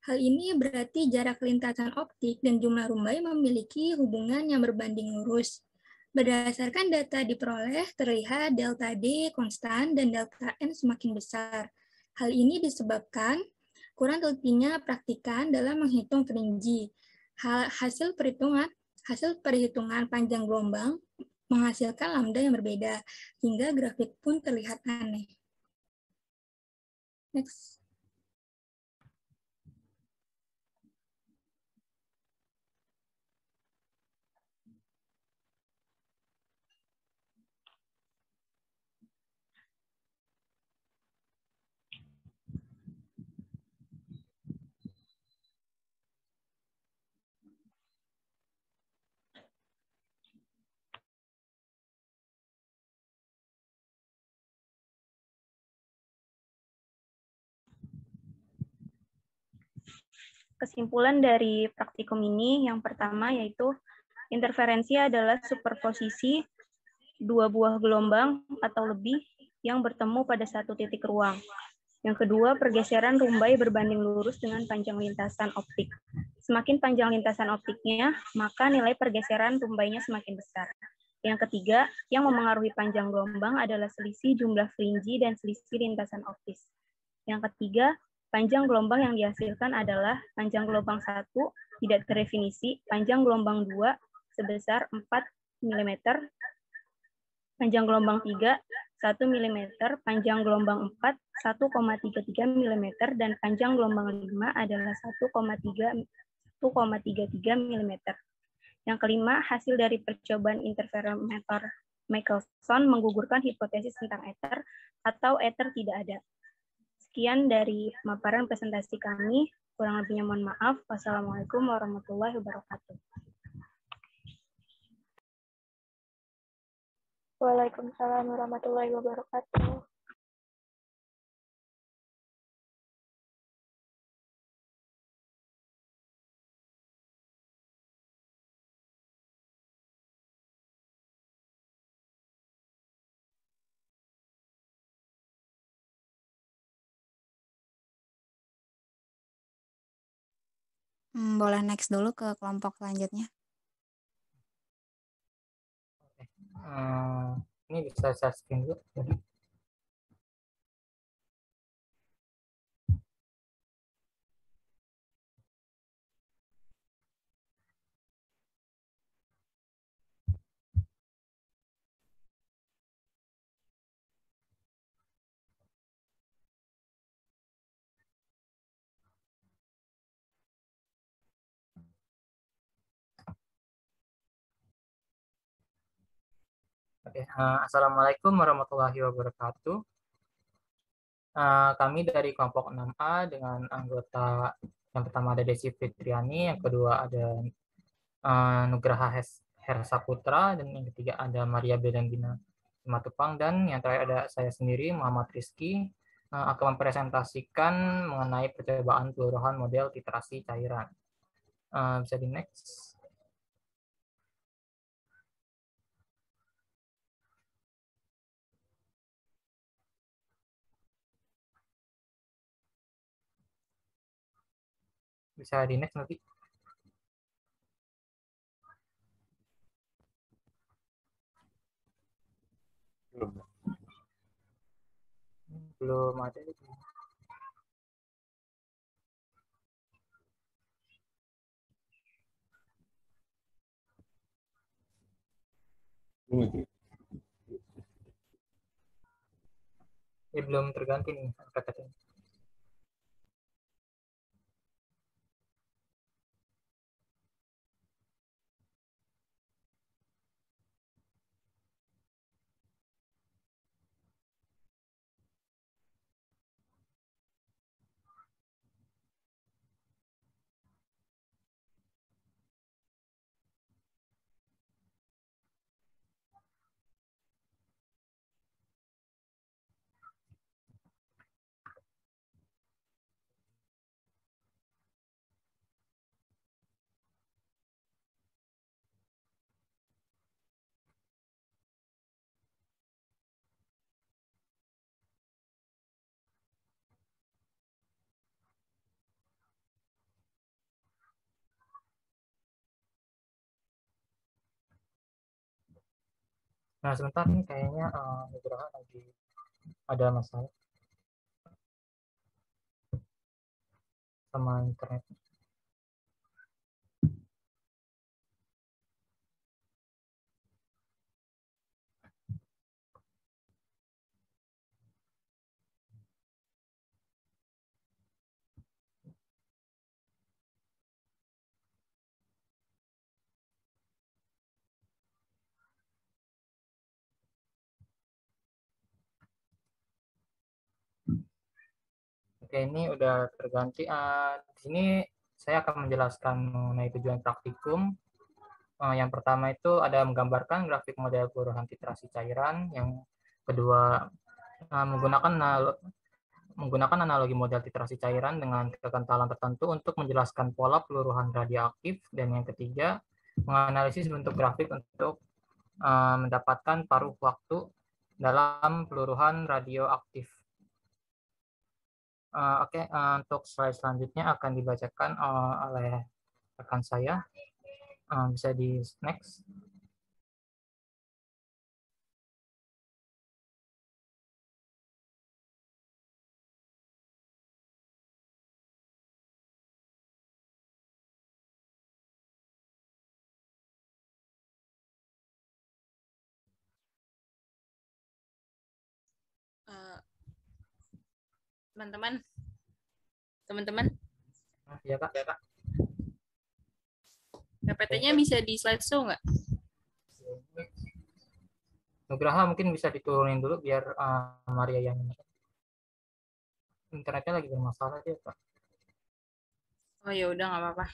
Hal ini berarti jarak lintasan optik dan jumlah rumbai memiliki hubungan yang berbanding lurus. Berdasarkan data diperoleh, terlihat delta D konstan dan delta N semakin besar. Hal ini disebabkan kurang telitinya praktikan dalam menghitung fringi. Hasil perhitungan panjang gelombang menghasilkan lambda yang berbeda, hingga grafik pun terlihat aneh. Next. Kesimpulan dari praktikum ini yang pertama yaitu interferensi adalah superposisi dua buah gelombang atau lebih yang bertemu pada satu titik ruang. Yang kedua, pergeseran rumbai berbanding lurus dengan panjang lintasan optik. Semakin panjang lintasan optiknya, maka nilai pergeseran rumbainya semakin besar. Yang ketiga, yang memengaruhi panjang gelombang adalah selisih jumlah fringi dan selisih lintasan optis. Yang ketiga, panjang gelombang yang dihasilkan adalah panjang gelombang 1 tidak terdefinisi, panjang gelombang 2 sebesar 4 mm, panjang gelombang 3 1 mm, panjang gelombang 4 1,33 mm, dan panjang gelombang 5 adalah 1,33 mm. Yang kelima, hasil dari percobaan interferometer Michelson menggugurkan hipotesis tentang ether atau ether tidak ada. Sekian dari pemaparan presentasi kami. Kurang lebihnya mohon maaf. Wassalamualaikum warahmatullahi wabarakatuh. Waalaikumsalam warahmatullahi wabarakatuh. Boleh next dulu ke kelompok selanjutnya. Ini bisa saya screen dulu. Oke, Assalamualaikum warahmatullahi wabarakatuh. Kami dari kelompok 6A dengan anggota yang pertama ada Desi Fitriani, yang kedua ada Nugraha Hersaputra, dan yang ketiga ada Maria Bedangina Simatupang, dan yang terakhir ada saya sendiri, Muhammad Rizky, akan mempresentasikan mengenai percobaan peluruhan model titrasi cairan. Bisa di next. Bisa di next nanti. Belum ada. Belum terganti nih kata-katanya. Nah, sebentar nih kayaknya Nugraha lagi ada masalah sama internet. Oke, ini udah terganti. Di sini saya akan menjelaskan mengenai tujuan praktikum. Yang pertama itu ada menggambarkan grafik model peluruhan titrasi cairan. Yang kedua, menggunakan analogi model titrasi cairan dengan kekentalan tertentu untuk menjelaskan pola peluruhan radioaktif. Dan yang ketiga, menganalisis bentuk grafik untuk mendapatkan paruh waktu dalam peluruhan radioaktif. Oke, untuk slide selanjutnya akan dibacakan oleh rekan saya. Bisa di next. Teman-teman, Ya Kak. PPT-nya bisa di slideshow nggak? Nugraha mungkin bisa diturunin dulu biar Maria yang internetnya lagi bermasalah dia Kak. Oh ya udah nggak apa-apa.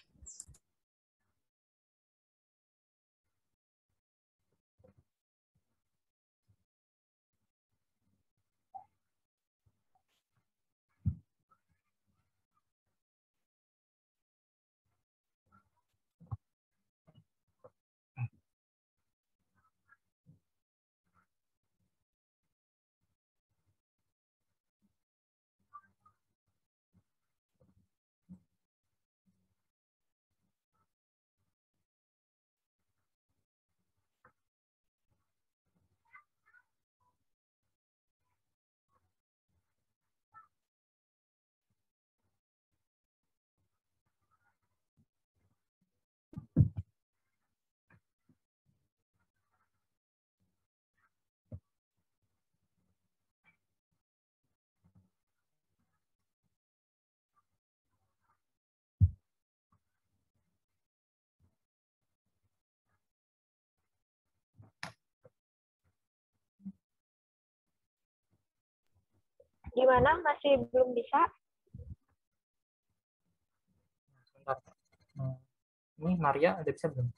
Gimana? Masih belum bisa? Sebentar. Ini Maria ada bisa belum?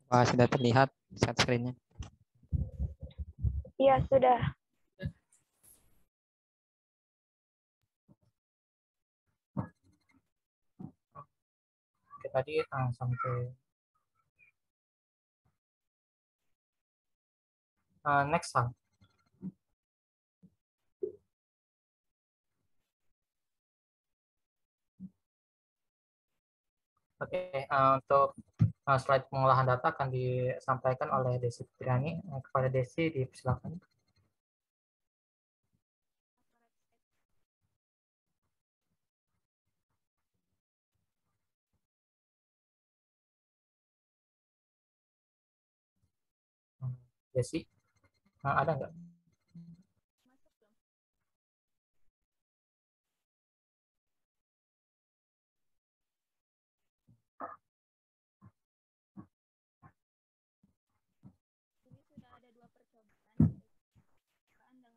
Wah, sudah terlihat share screen-nya. Iya, sudah. Oke, tadi sampai next hal. Oke, untuk slide pengolahan data akan disampaikan oleh Desi Fitriani. Kepada Desi, dipersilakan. Desi, ada nggak? Ini sudah ada 2 percobaan, dengan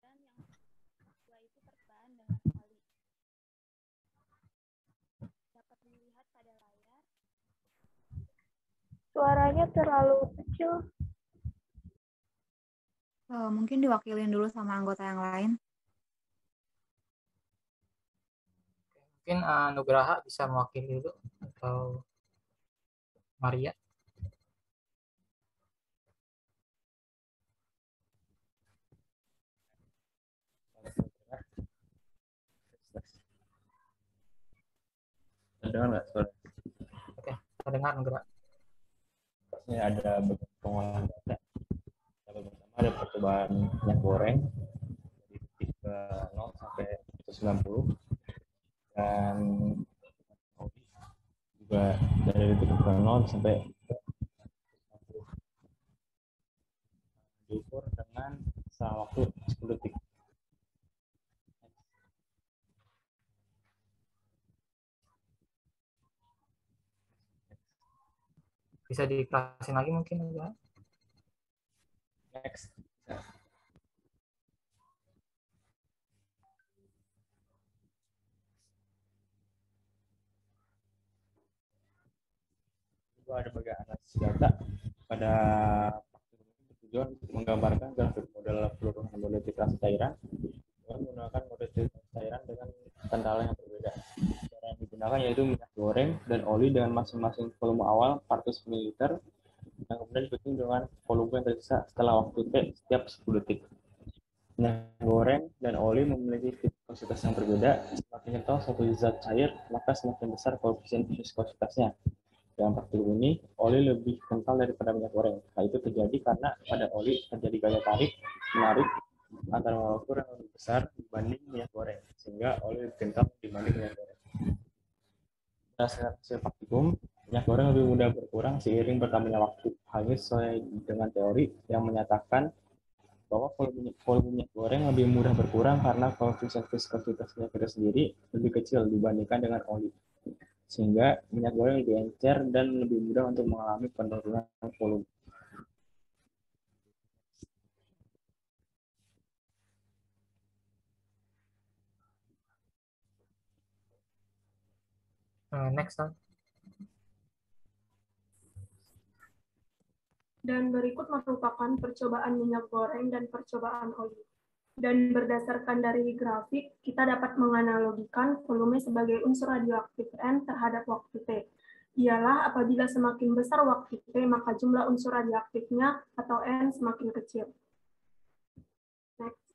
dan yang kedua itu percobaan dengan kali. Dapat dilihat pada layar. Suaranya terlalu kecil. Mungkin diwakilin dulu sama anggota yang lain. Mungkin Nugraha bisa mewakili dulu atau Maria. Dengar nggak suara? Oke, terdengar Nugraha. Ini ada beberapa pengolahan data. Yang pertama ada percobaan minyak goreng dari titik ke 0 sampai 190 dan juga dari titik ke 0 sampai 190. Diukur dengan selama waktu 10 detik. Bisa dikerasin lagi mungkin ya. Next. Juga ada bagian analisis data pada tujuan untuk menggambarkan grafik model peluru mobilitas cairan dengan menggunakan model cairan dengan kendala yang berbeda. Cara yang digunakan yaitu minyak goreng dan oli dengan masing-masing volume awal 400 ml yang kemudian diikuti dengan volume yang tersisa setelah waktu T setiap 10 detik. Minyak goreng dan oli memiliki viskositas yang berbeda. Semakin kental satu zat cair, maka semakin besar koefisien viskositasnya. Dalam praktikum ini, oli lebih kental daripada minyak goreng. Hal itu terjadi karena pada oli terjadi gaya menarik antara molekul yang lebih besar dibanding minyak goreng, sehingga oli lebih kental dibanding minyak goreng. Berdasarkan hasil praktikum, minyak goreng lebih mudah berkurang seiring bertambahnya waktu. Hal ini sesuai dengan teori yang menyatakan bahwa volume minyak goreng lebih mudah berkurang karena koefisien viskositas minyak itu sendiri lebih kecil dibandingkan dengan oli. Sehingga minyak goreng lebih encer dan lebih mudah untuk mengalami penurunan volume. Next. Dan berikut merupakan percobaan minyak goreng dan percobaan oli. Dan berdasarkan dari grafik, kita dapat menganalogikan volume sebagai unsur radioaktif N terhadap waktu T. Ialah apabila semakin besar waktu T, maka jumlah unsur radioaktifnya atau N semakin kecil. Next.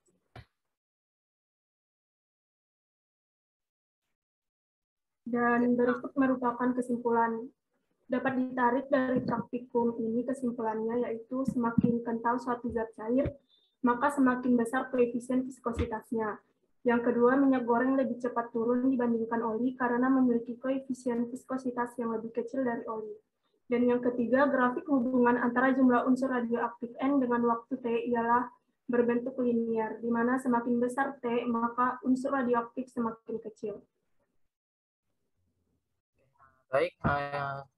Dan berikut merupakan kesimpulan. Dapat ditarik dari praktikum ini kesimpulannya yaitu semakin kental suatu zat cair, maka semakin besar koefisien viskositasnya. Yang kedua, minyak goreng lebih cepat turun dibandingkan oli karena memiliki koefisien viskositas yang lebih kecil dari oli. Dan yang ketiga, grafik hubungan antara jumlah unsur radioaktif N dengan waktu T ialah berbentuk linier, di mana semakin besar T, maka unsur radioaktif semakin kecil. Baik,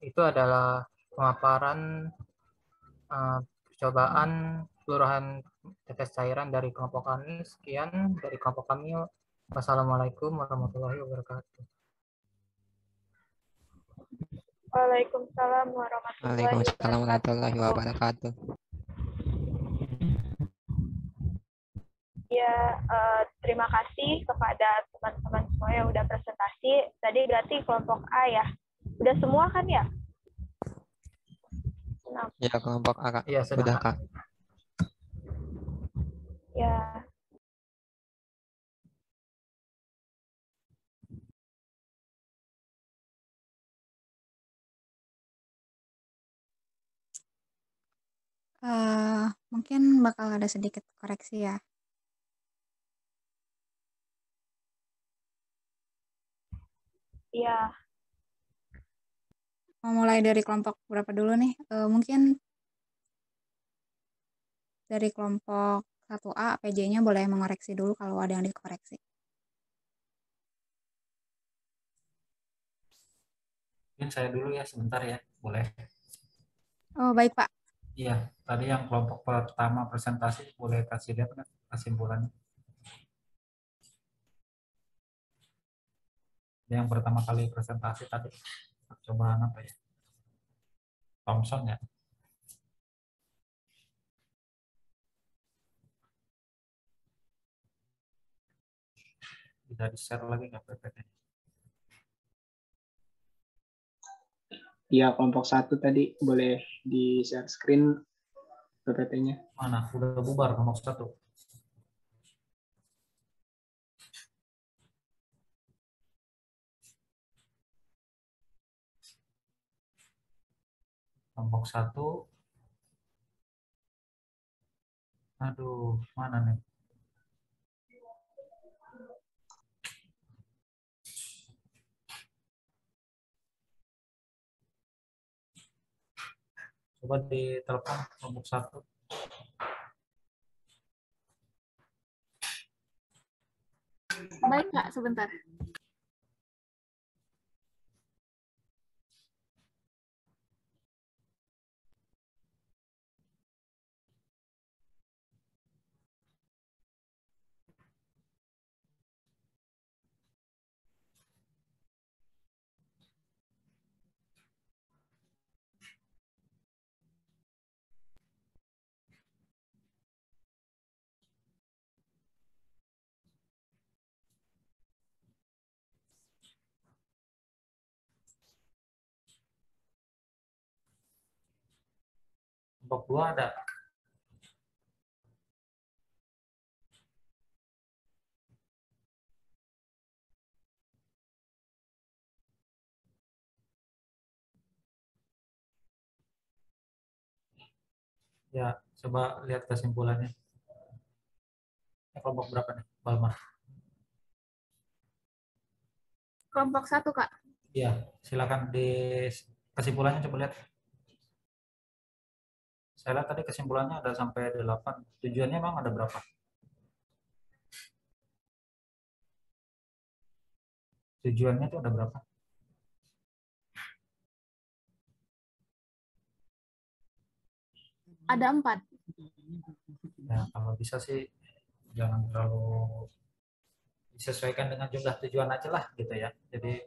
itu adalah pemaparan percobaan peluruhan tetes cairan dari kelompok kami. Sekian dari kelompok kami. Wassalamualaikum warahmatullahi wabarakatuh. Waalaikumsalam warahmatullahi wabarakatuh. Ya, terima kasih kepada teman-teman semua yang udah presentasi. Tadi berarti kelompok A ya. Udah semua kan ya? Ya, kelompok A, Kak. Ya, sudah, Kak. Ya. Mungkin bakal ada sedikit koreksi ya. Iya. Mau mulai dari kelompok berapa dulu nih? Mungkin dari kelompok 1A, PJ-nya boleh mengoreksi dulu kalau ada yang dikoreksi. Mungkin saya dulu ya, sebentar ya, boleh? Oh, baik Pak. Iya, tadi yang kelompok pertama presentasi, boleh kasih lihat kan kesimpulannya? Yang pertama kali presentasi tadi, percobaan apa ya? Thomson ya? Bisa di-share lagi nggak PPT? Ya, kelompok 1 tadi boleh di-share screen PPT-nya. Mana? Udah bubar kelompok 1. Kelompok 1. Aduh, mana nih? Coba ditelepon kelompok 1. Baik, Kak, sebentar. Kelompok 2 ada. Ya, coba lihat kesimpulannya. Kelompok berapa nih, Balma? Kelompok 1, Kak. Iya, silakan di kesimpulannya coba lihat. Saya lihat tadi kesimpulannya ada sampai 8. Tujuannya memang ada berapa? Tujuannya itu ada berapa? Ada 4. Ya, kalau bisa sih jangan terlalu disesuaikan dengan jumlah tujuan aja lah gitu ya. Jadi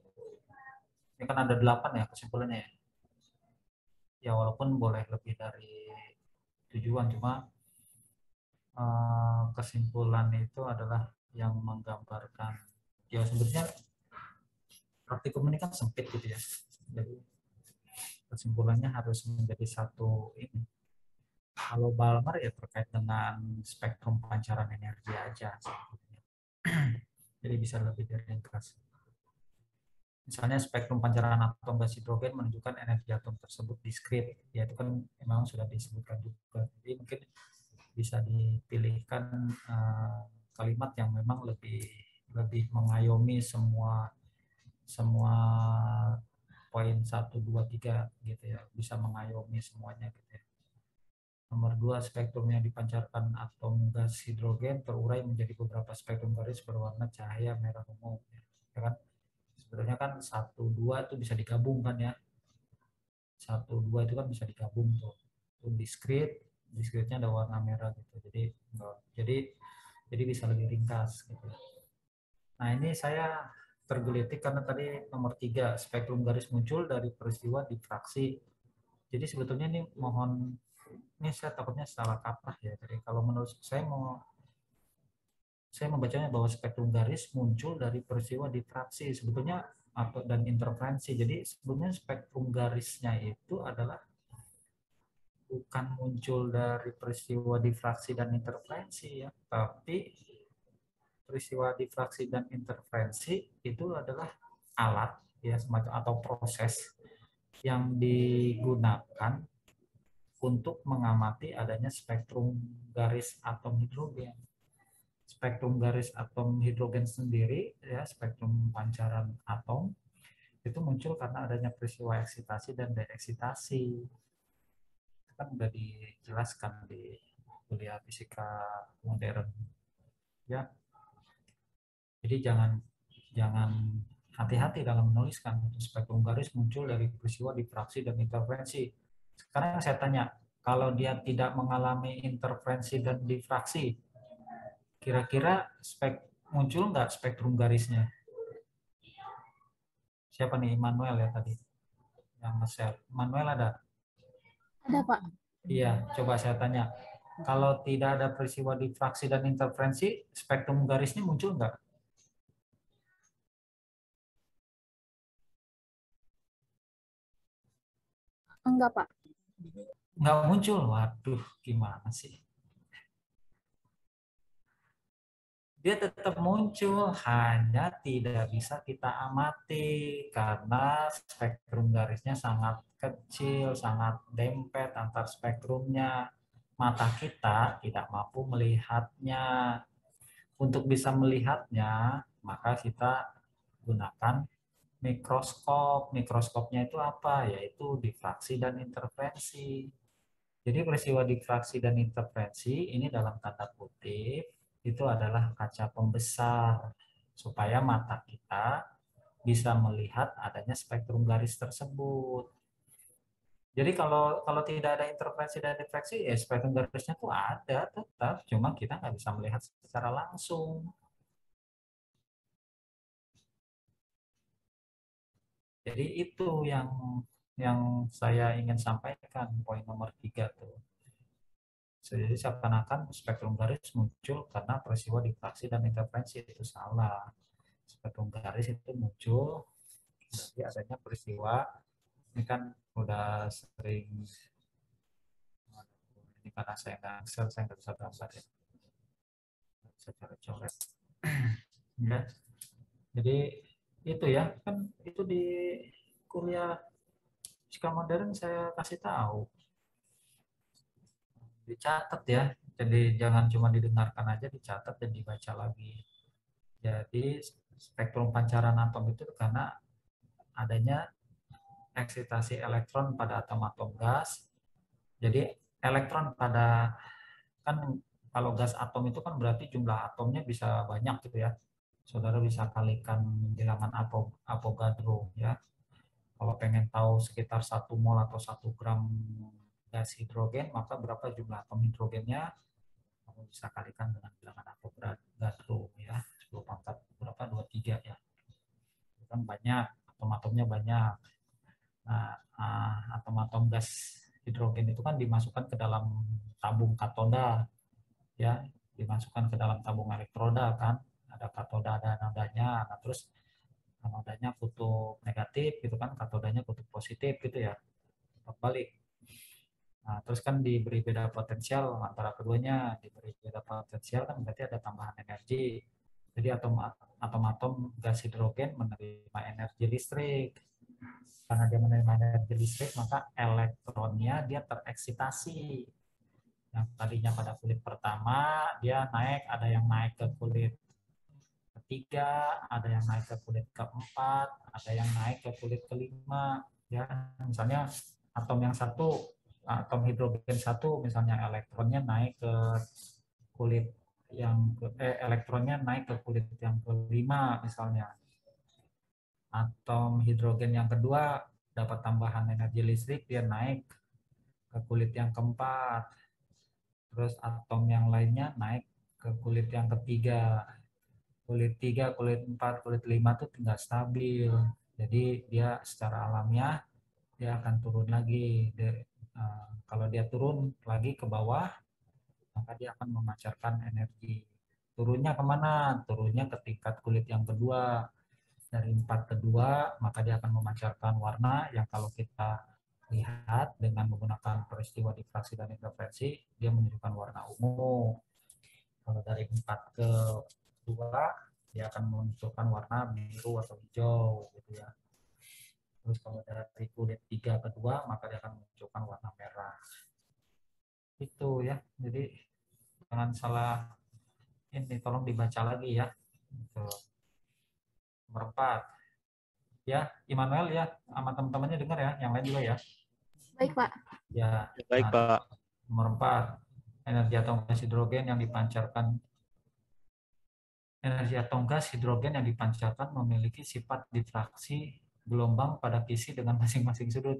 ini kan ada 8 ya kesimpulannya ya. Ya walaupun boleh lebih dari tujuan, cuma kesimpulan itu adalah yang menggambarkan ya sebenarnya praktikum ini kan sempit gitu ya. Jadi kesimpulannya harus menjadi satu ini. Kalau Balmer ya terkait dengan spektrum pancaran energi aja sebetulnya. Jadi bisa lebih diringkas. Misalnya spektrum pancaran atom gas hidrogen menunjukkan energi atom tersebut diskrit, ya itu kan memang sudah disebutkan juga. Jadi mungkin bisa dipilihkan kalimat yang memang lebih mengayomi semua poin 1, 2, 3 gitu ya, bisa mengayomi semuanya gitu ya. Nomor 2, spektrum yang dipancarkan atom gas hidrogen terurai menjadi beberapa spektrum garis berwarna cahaya merah ungu. Ya kan? Sebenarnya kan 1, 2 itu bisa digabungkan ya. 1, 2 itu kan bisa digabung tuh. Itu diskritnya ada warna merah gitu. Jadi bisa lebih ringkas gitu. Nah, ini saya tergelitik karena tadi nomor 3, spektrum garis muncul dari peristiwa difraksi. Jadi sebetulnya ini ini saya takutnya salah kaprah ya. Jadi kalau menurut saya membacanya bahwa spektrum garis muncul dari peristiwa difraksi sebetulnya dan interferensi. Jadi sebetulnya spektrum garisnya itu adalah bukan muncul dari peristiwa difraksi dan interferensi ya, tapi peristiwa difraksi dan interferensi itu adalah alat ya semacam atau proses yang digunakan untuk mengamati adanya spektrum garis atom hidrogen. Spektrum garis atom hidrogen sendiri, ya spektrum pancaran atom, itu muncul karena adanya peristiwa eksitasi dan deeksitasi. Itu kan sudah dijelaskan di kuliah fisika modern. Ya. Jadi jangan hati-hati dalam menuliskan spektrum garis muncul dari peristiwa difraksi dan interferensi. Sekarang saya tanya, kalau dia tidak mengalami interferensi dan difraksi, kira-kira muncul nggak spektrum garisnya? Siapa nih? Immanuel ya tadi yang nge-share. Immanuel ada? Ada, Pak. Iya, coba saya tanya. Kalau tidak ada peristiwa difraksi dan interferensi, spektrum garisnya muncul nggak? Enggak, Pak. Nggak muncul. Waduh, gimana sih? Dia tetap muncul, hanya tidak bisa kita amati karena spektrum garisnya sangat kecil, sangat dempet antar spektrumnya. Mata kita tidak mampu melihatnya. Untuk bisa melihatnya, maka kita gunakan mikroskop. Mikroskopnya itu apa? Yaitu difraksi dan interferensi. Jadi peristiwa difraksi dan interferensi ini dalam tanda kutip itu adalah kaca pembesar supaya mata kita bisa melihat adanya spektrum garis tersebut. Jadi kalau tidak ada interferensi dan difraksi, ya spektrum garisnya tuh ada tetap, cuma kita nggak bisa melihat secara langsung. Jadi itu yang saya ingin sampaikan, poin nomor 3 tuh. Jadi seakan-akan spektrum garis muncul karena peristiwa difraksi dan interferensi, itu salah. Spektrum garis itu muncul dari adanya peristiwa, ini kan udah sering karena saya nggak bisa gambar ya. Nggak bisa coret-coret. Ya. Jadi itu ya, kan itu di kuliah fisika modern saya kasih tahu. Dicatat ya. Jadi jangan cuma didengarkan aja, dicatat dan dibaca lagi. Jadi spektrum pancaran atom itu karena adanya eksitasi elektron pada atom-atom gas. Jadi elektron pada, kan kalau gas atom itu kan berarti jumlah atomnya bisa banyak gitu ya. Saudara bisa kalikan bilangan Avogadro ya. Kalau pengen tahu sekitar 1 mol atau 1 gram gas hidrogen, maka berapa jumlah atom hidrogennya, kamu bisa kalikan dengan bilangan Avogadro ya. 10 pangkat berapa? 23 ya. Itu kan banyak, atom-atomnya banyak. Nah, atom-atom gas hidrogen itu kan dimasukkan ke dalam tabung katoda ya, dimasukkan ke dalam tabung elektroda kan, ada katoda, ada anodanya. Nah, terus anodanya kutub negatif gitu kan, katodanya kutub positif gitu ya, balik. Nah, terus kan diberi beda potensial antara keduanya, diberi beda potensial kan berarti ada tambahan energi. Jadi atom-atom gas hidrogen menerima energi listrik. Karena dia menerima energi listrik, maka elektronnya dia tereksitasi. Yang tadinya pada kulit pertama, dia naik, ada yang naik ke kulit ketiga, ada yang naik ke kulit keempat, ada yang naik ke kulit kelima. Ya, misalnya atom yang satu, atom hidrogen satu, misalnya elektronnya naik ke kulit yang elektronnya naik ke kulit yang kelima misalnya. Atom hidrogen yang kedua dapat tambahan energi listrik, dia naik ke kulit yang keempat. Terus atom yang lainnya naik ke kulit yang ketiga. Kulit 3, kulit 4, kulit 5 itu tinggal stabil. Jadi dia secara alamiah dia akan turun lagi. Kalau dia turun lagi ke bawah, maka dia akan memancarkan energi. Turunnya kemana? Turunnya ke tingkat kulit yang kedua. Dari 4 ke 2, maka dia akan memancarkan warna yang kalau kita lihat dengan menggunakan peristiwa difraksi dan interferensi, dia menunjukkan warna ungu. Kalau dari 4 ke 2, dia akan menunjukkan warna biru atau hijau gitu ya. Terus kalau dari kulit 3 ke 2, maka dia akan menunjukkan warna merah. Itu ya. Jadi jangan salah ini, tolong dibaca lagi ya. Gitu. Nomor 4. Ya, Immanuel ya, sama teman-temannya dengar ya, yang lain juga ya. Baik, Pak. Ya. Baik, Pak. Nomor 4. Energi atom gas hidrogen yang dipancarkan memiliki sifat difraksi gelombang pada kisi dengan masing-masing sudut.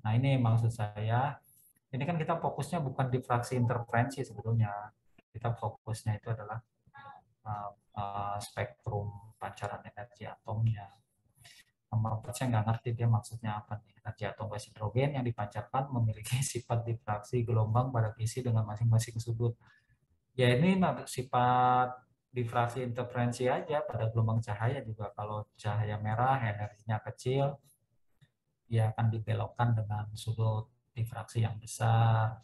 Nah, ini maksud saya. Ini kan kita fokusnya bukan difraksi interferensi sebetulnya. Kita fokusnya itu adalah spektrum pancaran energi atomnya. Nomor 4 saya nggak ngerti dia maksudnya apa nih. Energi atom gas hidrogen yang dipancarkan memiliki sifat difraksi gelombang pada kisi dengan masing-masing sudut. Ya ini sifat difraksi interferensi aja pada gelombang cahaya juga. Kalau cahaya merah energinya kecil, dia akan dibelokkan dengan sudut difraksi yang besar.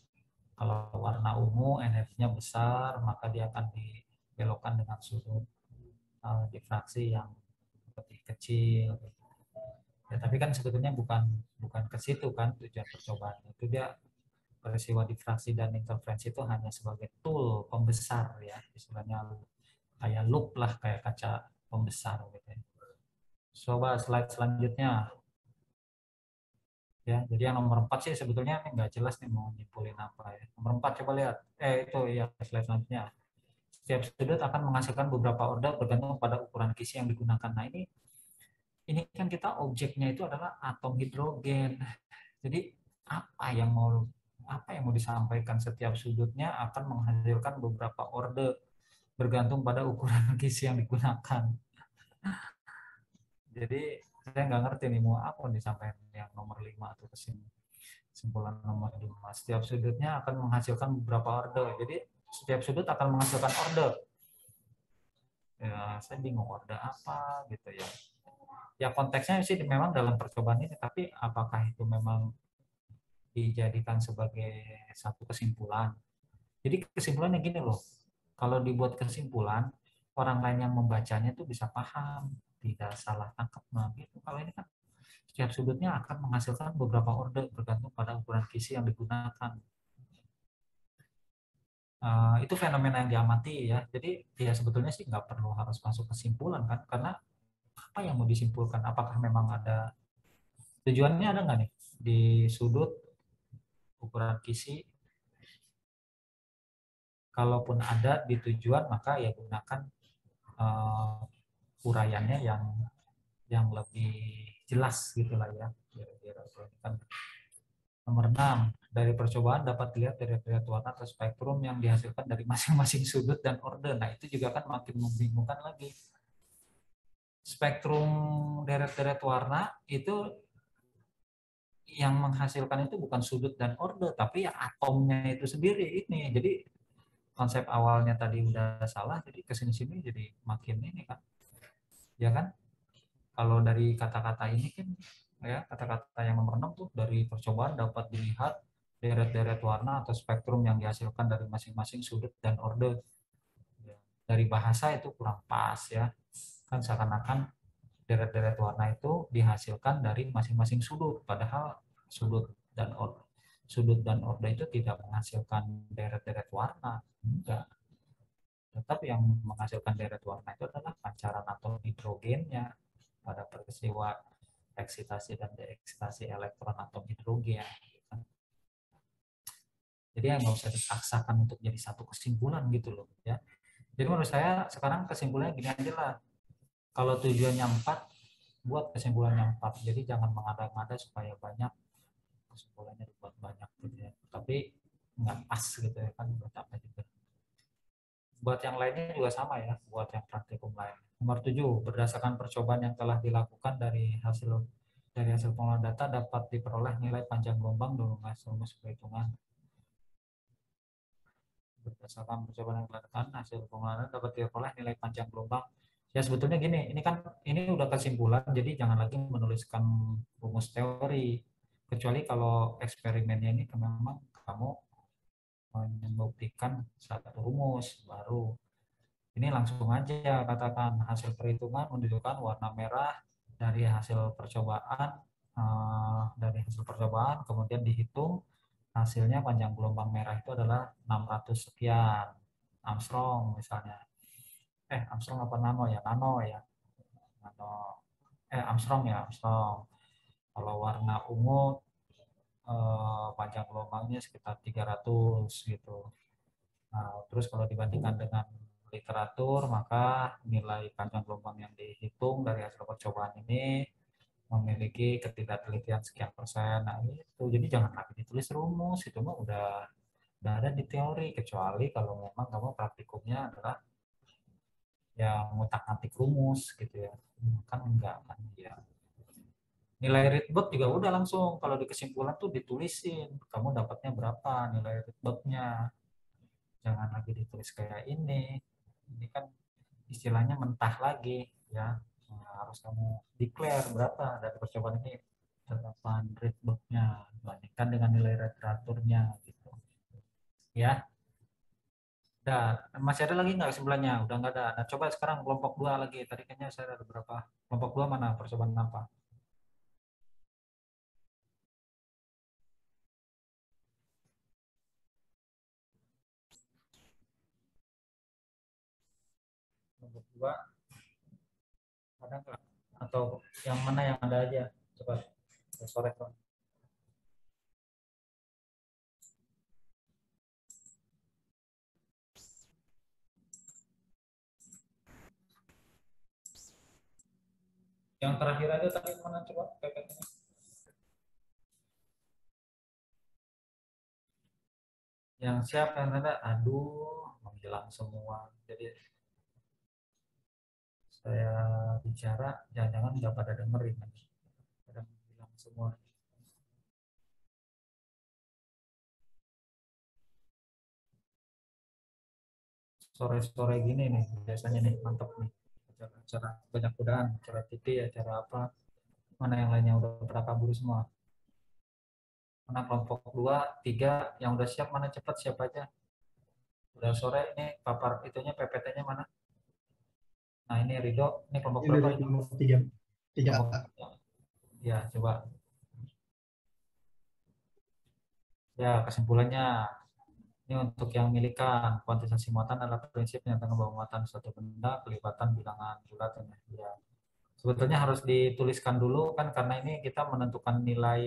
Kalau warna ungu energinya besar, maka dia akan dibelokkan dengan sudut difraksi yang lebih kecil. Ya, tapi kan sebetulnya bukan ke situ kan tujuan percobaan. Itu dia peristiwa difraksi dan interferensi itu hanya sebagai tool pembesar ya, istilahnya kayak loop lah, kayak kaca pembesar gitu ya. Coba slide selanjutnya. Ya, jadi yang nomor 4 sih sebetulnya nggak jelas nih mau nyimpulin apa ya. Nomor 4 coba lihat. Itu ya slide selanjutnya. Setiap sudut akan menghasilkan beberapa order bergantung pada ukuran kisi yang digunakan. Nah, ini kan kita objeknya itu adalah atom hidrogen. Jadi apa yang mau disampaikan, setiap sudutnya akan menghasilkan beberapa order bergantung pada ukuran kisi yang digunakan. Jadi saya nggak ngerti nih mau apa disampaikan yang nomor 5 atau kesini. Kesimpulan nomor 5. Setiap sudutnya akan menghasilkan beberapa order. Jadi setiap sudut akan menghasilkan order. Ya, saya bingung order apa gitu ya. Ya konteksnya sih memang dalam percobaan ini, tapi apakah itu memang dijadikan sebagai satu kesimpulan? Jadi kesimpulannya gini loh, kalau dibuat kesimpulan, orang lain yang membacanya tuh bisa paham, tidak salah tangkap. Nah, gitu. Kalau ini kan setiap sudutnya akan menghasilkan beberapa orde bergantung pada ukuran kisi yang digunakan. Itu fenomena yang diamati ya. Jadi ya sebetulnya sih nggak perlu harus masuk kesimpulan kan, karena apa yang mau disimpulkan? Apakah memang ada tujuannya, ada nggak nih di sudut ukuran kisi? Kalaupun ada di tujuan, maka ya gunakan uraiannya yang lebih jelas gitulah ya. Nomor 6, dari percobaan dapat dilihat deret-deret warna atau spektrum yang dihasilkan dari masing-masing sudut dan orde. Nah, itu juga kan makin membingungkan lagi. Spektrum deret-deret warna itu yang menghasilkan itu bukan sudut dan orde, tapi ya atomnya itu sendiri ini. Jadi konsep awalnya tadi udah salah, jadi kesini-sini jadi makin ini kan. Ya kan? Kalau dari kata-kata ini kan, ya kata-kata yang nomor 6 tuh, dari percobaan dapat dilihat deret-deret warna atau spektrum yang dihasilkan dari masing-masing sudut dan orde. Dari bahasa itu kurang pas ya. Kan seakan-akan deret-deret warna itu dihasilkan dari masing-masing sudut, padahal sudut dan orde itu tidak menghasilkan deret-deret warna, enggak. Tetap yang menghasilkan deret warna itu adalah pancaran atom hidrogennya pada peristiwa eksitasi dan deeksitasi elektron atom hidrogen. Jadi nggak usah dipaksakan untuk jadi satu kesimpulan gitu loh ya. Jadi menurut saya sekarang kesimpulannya gini aja lah. Kalau tujuannya 4, buat kesimpulannya 4. Jadi jangan mengada-ngada supaya banyak, kesimpulannya dibuat banyak gitu ya. Tapi nggak pas gitu ya kan, buat apa juga. Buat yang lainnya juga sama ya, buat yang praktikum lain. Nomor 7, berdasarkan percobaan yang telah dilakukan dari hasil pengolahan data dapat diperoleh nilai panjang gelombang dengan rumus perhitungan. Berdasarkan percobaan yang telah dilakukan hasil pengolahan dapat diperoleh nilai panjang gelombang. Ya sebetulnya gini, ini udah kesimpulan, jadi jangan lagi menuliskan rumus teori. Kecuali kalau eksperimennya ini memang kamu membuktikan satu rumus baru. Ini langsung aja katakan hasil perhitungan menunjukkan warna merah dari hasil percobaan, kemudian dihitung hasilnya panjang gelombang merah itu adalah 600 sekian Armstrong misalnya. Armstrong apa nano ya? Nano ya. Armstrong ya, Armstrong. Kalau warna ungu panjang gelombangnya sekitar 300 gitu. Nah, terus kalau dibandingkan dengan literatur, maka nilai panjang gelombang yang dihitung dari hasil percobaan ini memiliki ketidaktelitian sekian persen. Nah, itu jadi jangan lagi ditulis rumus, itu mah udah ada di teori, kecuali kalau memang kamu praktikumnya adalah yang ngutak-ngatik rumus gitu ya. Kan enggak kan ya. Nilai Rydberg juga udah langsung kalau di kesimpulan tuh ditulisin kamu dapatnya berapa nilai Rydbergnya. Jangan lagi ditulis kayak ini kan istilahnya mentah lagi ya. Harus kamu declare berapa dari percobaan ini berapa Rydbergnya bandingkan dengan nilai literaturnya gitu ya. Udah, masih ada lagi nggak kesimpulannya? Udah nggak ada. Nah, coba sekarang kelompok 2 lagi. Tadi kayaknya saya ada berapa? Kelompok 2 mana? Percobaan apa? Kelompok 2 ada nggak? Atau yang mana yang ada aja? Coba sore. Yang terakhir aja tadi mana coba PPT-nya? Yang siap yang ada, aduh menghilang semua. Jadi saya bicara, jangan-jangan nggak pada dengerin lagi. Pada menghilang semua. Sore-sore gini nih, biasanya nih, mantap nih. Acara banyak kudaan, acara TV, acara apa. Mana yang lainnya udah pada kabur semua. Mana kelompok 2, 3, yang udah siap, mana cepat siapa aja. Udah sore, ini papar itunya PPT-nya mana? Nah, ini Ridho, ini kelompok Ini berapa dari ini? kelompok 3A. Ya, coba. Ya, kesimpulannya ini untuk yang milikan kuantitasasi muatan adalah prinsip yang tentang bahwa muatan suatu benda kelipatan bilangan bulat ya. Sebetulnya harus dituliskan dulu kan karena ini kita menentukan nilai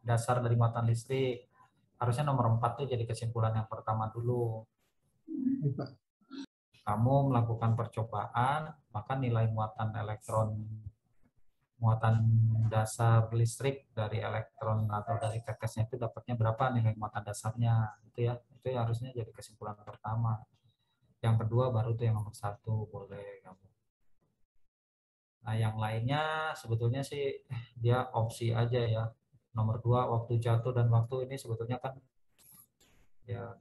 dasar dari muatan listrik. Harusnya nomor 4 tuh jadi kesimpulan yang pertama dulu. Kamu melakukan percobaan, maka nilai muatan muatan dasar listrik dari elektron atau dari tetesnya itu dapatnya berapa nilai muatan dasarnya itu ya, itu harusnya jadi kesimpulan pertama. Yang kedua baru tuh yang nomor 1 boleh kamu. Nah yang lainnya sebetulnya sih dia opsi aja ya. Nomor 2 waktu jatuh dan waktu ini sebetulnya kan ya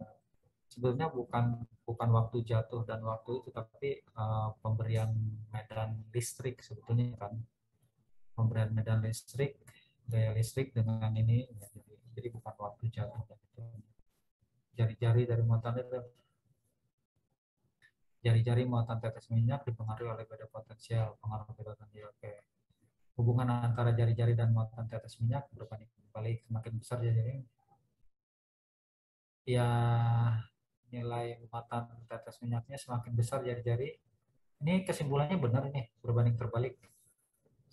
sebetulnya bukan waktu jatuh dan waktu itu tapi pemberian medan listrik sebetulnya kan. Pemberian medan listrik, gaya listrik dengan ini, jadi bukan waktu jatuh. Jari-jari dari muatan itu, jari-jari muatan tetes minyak dipengaruhi oleh beda potensial, pengaruh beda potensial. Oke. Hubungan antara jari-jari dan muatan tetes minyak berbanding terbalik, semakin besar jari-jari. Ya, nilai muatan tetes minyaknya semakin besar jari-jari. Ini kesimpulannya benar ini, berbanding terbalik.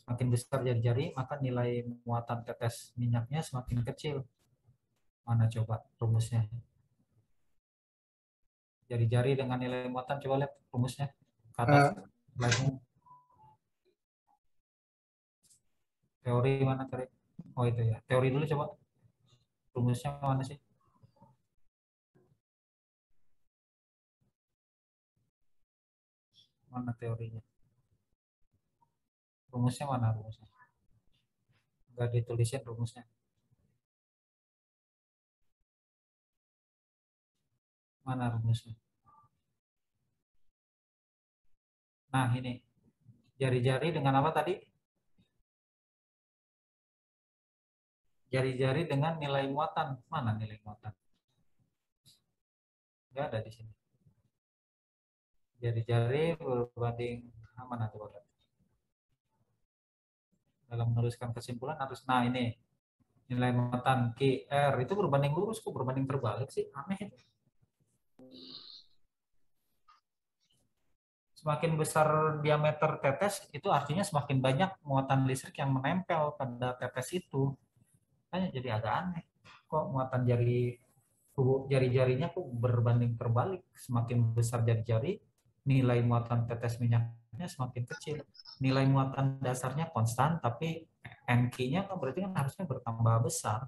Semakin besar jari-jari, maka nilai muatan tetes minyaknya semakin kecil. Mana coba rumusnya? Jari-jari dengan nilai muatan, coba lihat rumusnya. Ke atas. Teori mana tadi? Oh itu ya. Teori dulu coba. Rumusnya mana sih? Mana teorinya? Rumusnya mana rumusnya? Enggak ditulisin rumusnya. Mana rumusnya? Nah, ini. Jari-jari dengan apa tadi? Jari-jari dengan nilai muatan. Mana nilai muatan? Enggak ada di sini. Jari-jari berbanding mana tuh? Dalam menuliskan kesimpulan harus, nah ini. Nilai muatan QR itu berbanding lurus, kok berbanding terbalik sih? Aneh itu. Semakin besar diameter tetes, itu artinya semakin banyak muatan listrik yang menempel pada tetes itu. Makanya jadi agak aneh. Kok muatan jari-jarinya kok berbanding terbalik. Semakin besar jari-jari, nilai muatan tetes minyaknya semakin kecil. Nilai muatan dasarnya konstan, tapi NQ-nya kan berarti kan harusnya bertambah besar.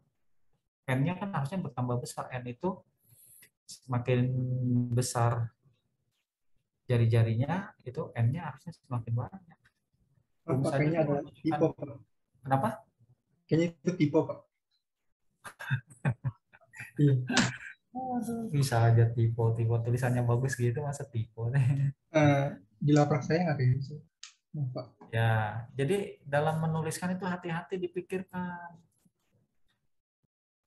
N-nya kan harusnya bertambah besar. N itu semakin besar jari-jarinya, itu N-nya harusnya semakin banyak. Kayaknya ada tipe, Pak. Kenapa? Kayaknya itu tipe, Pak. Iya. Bisa aja tipe tulisannya bagus gitu, masa tipe? Di laprak saya nggak kayak gitu. Pak. Ya, jadi dalam menuliskan itu hati-hati dipikirkan.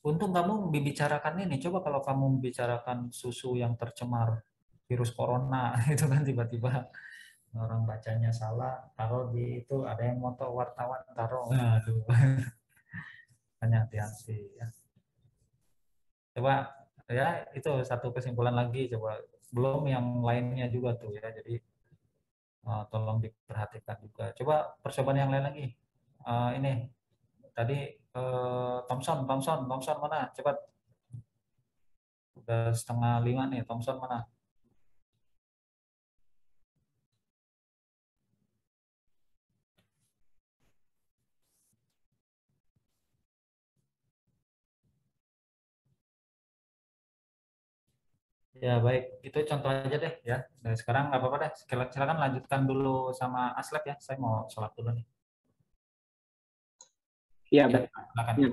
Untung kamu membicarakan ini. Coba kalau kamu membicarakan susu yang tercemar virus corona, itu kan tiba-tiba orang bacanya salah, taruh di itu ada yang moto wartawan taruh, aduh, hanya hati-hati ya. Coba ya itu satu kesimpulan lagi, coba belum yang lainnya juga tuh ya, jadi tolong diperhatikan juga. Coba percobaan yang lain lagi. Ini tadi Thomson mana? Cepat. Udah 4:30 nih, Thomson mana? Ya baik, itu contoh aja deh ya. Dan sekarang nggak apa-apa deh, silakan lanjutkan dulu sama Aslep ya. Saya mau sholat dulu nih. Iya, baik. Silakan. Ya,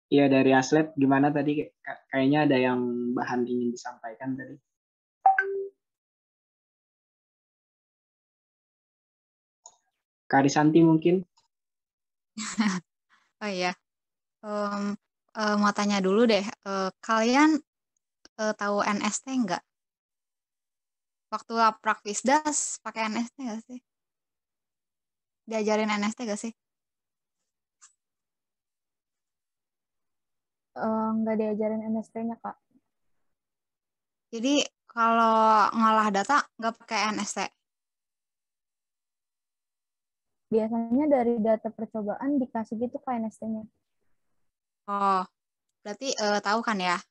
Iya, dari Aslep gimana tadi? Kayaknya ada yang bahan ingin disampaikan tadi. Kak Arisanti mungkin. Oh iya, mau tanya dulu deh, kalian tahu NST nggak? Waktu Prakwisdas pakai NST nggak sih? Diajarin NST nggak sih? Nggak diajarin NST-nya, Kak. Jadi kalau ngolah data nggak pakai NST? Biasanya dari data percobaan dikasih gitu Kak NST-nya. Oh, berarti tahu kan ya?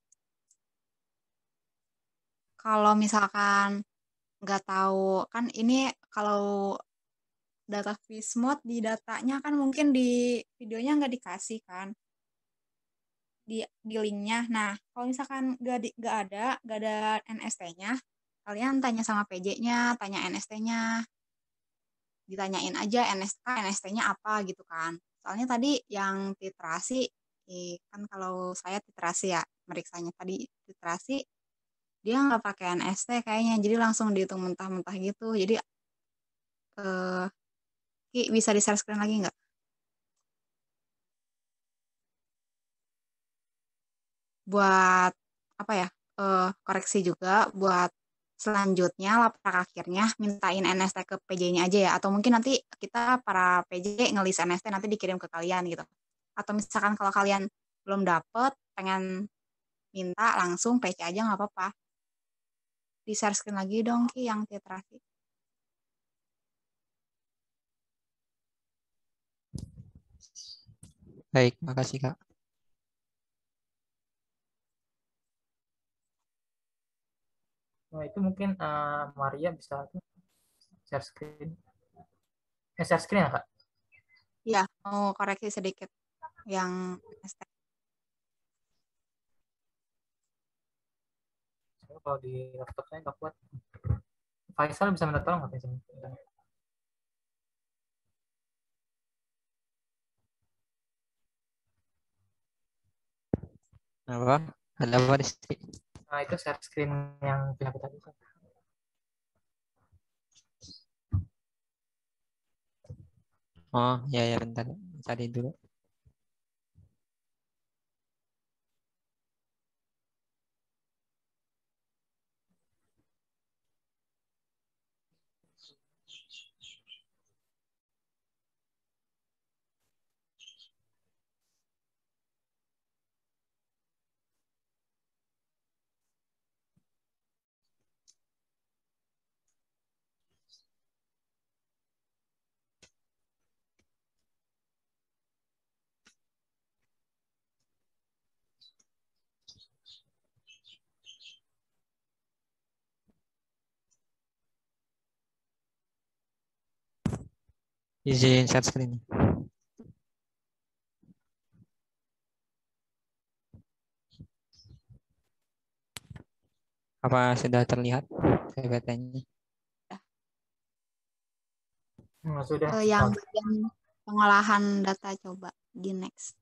Kalau misalkan nggak tahu, kan ini kalau data Vismod di datanya kan mungkin di videonya nggak dikasih kan, di linknya. Nah, kalau misalkan nggak ada NST-nya, kalian tanya sama PJ-nya, tanya NST-nya, ditanyain aja NST-nya apa gitu kan. Soalnya tadi yang titrasi, kan kalau saya titrasi ya, meriksanya tadi titrasi, dia nggak pakai NST kayaknya, jadi langsung dihitung mentah-mentah gitu. Jadi Ki, bisa di-share screen lagi nggak? Buat apa ya, koreksi juga buat selanjutnya laprak akhirnya mintain NST ke PJ-nya aja ya, atau mungkin nanti kita para PJ ngelis NST nanti dikirim ke kalian gitu. Atau misalkan kalau kalian belum dapet, pengen minta langsung PC aja nggak apa-apa. Di-share screen lagi dong Ki yang titrasi. Baik, makasih Kak. Nah, itu mungkin Maria bisa share screen. Share screen ya, Kak? Iya, mau koreksi sedikit yang NST. Kalau di laptop saya nggak kuat. Faisal bisa minta tolong nggak Faisal? Apa? Ada apa di sini? Nah, itu share screen yang punya kita tadi. Oh, ya ya bentar. Cari dulu. Izin share screen. Apa sudah terlihat PPT-nya? Sudah. Yang bagian pengolahan data coba di next.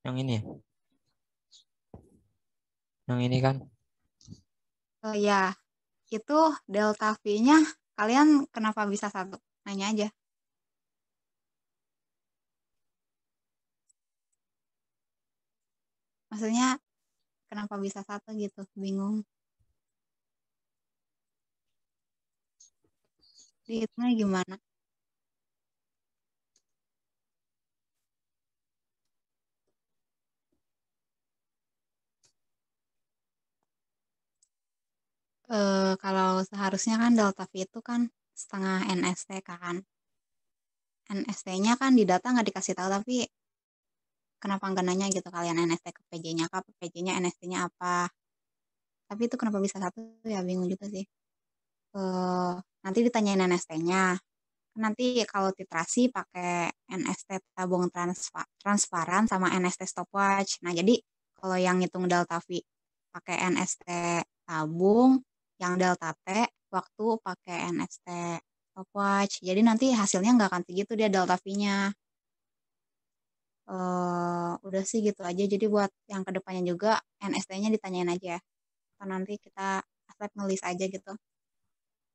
Yang ini ya? Yang ini kan? Ya, itu delta V-nya kalian kenapa bisa 1? Nanya aja. Maksudnya kenapa bisa 1 gitu, bingung. Dihitungnya gimana? Kalau seharusnya kan delta V itu kan setengah NST kan. NST-nya kan di data nggak dikasih tahu, tapi kenapa nggak nanya gitu kalian NST ke PJ-nya apa, PJ-nya NST-nya apa. Tapi itu kenapa bisa 1 ya bingung juga sih. Nanti ditanyain NST-nya. Nanti kalau titrasi pakai NST tabung transparan sama NST stopwatch. Nah, jadi kalau yang ngitung delta V pakai NST tabung, yang delta T waktu pakai NST stopwatch. Jadi nanti hasilnya nggak akan segitu dia delta V-nya. Udah sih gitu aja. Jadi buat yang kedepannya juga NST-nya ditanyain aja. Atau nanti kita ngelis aja gitu.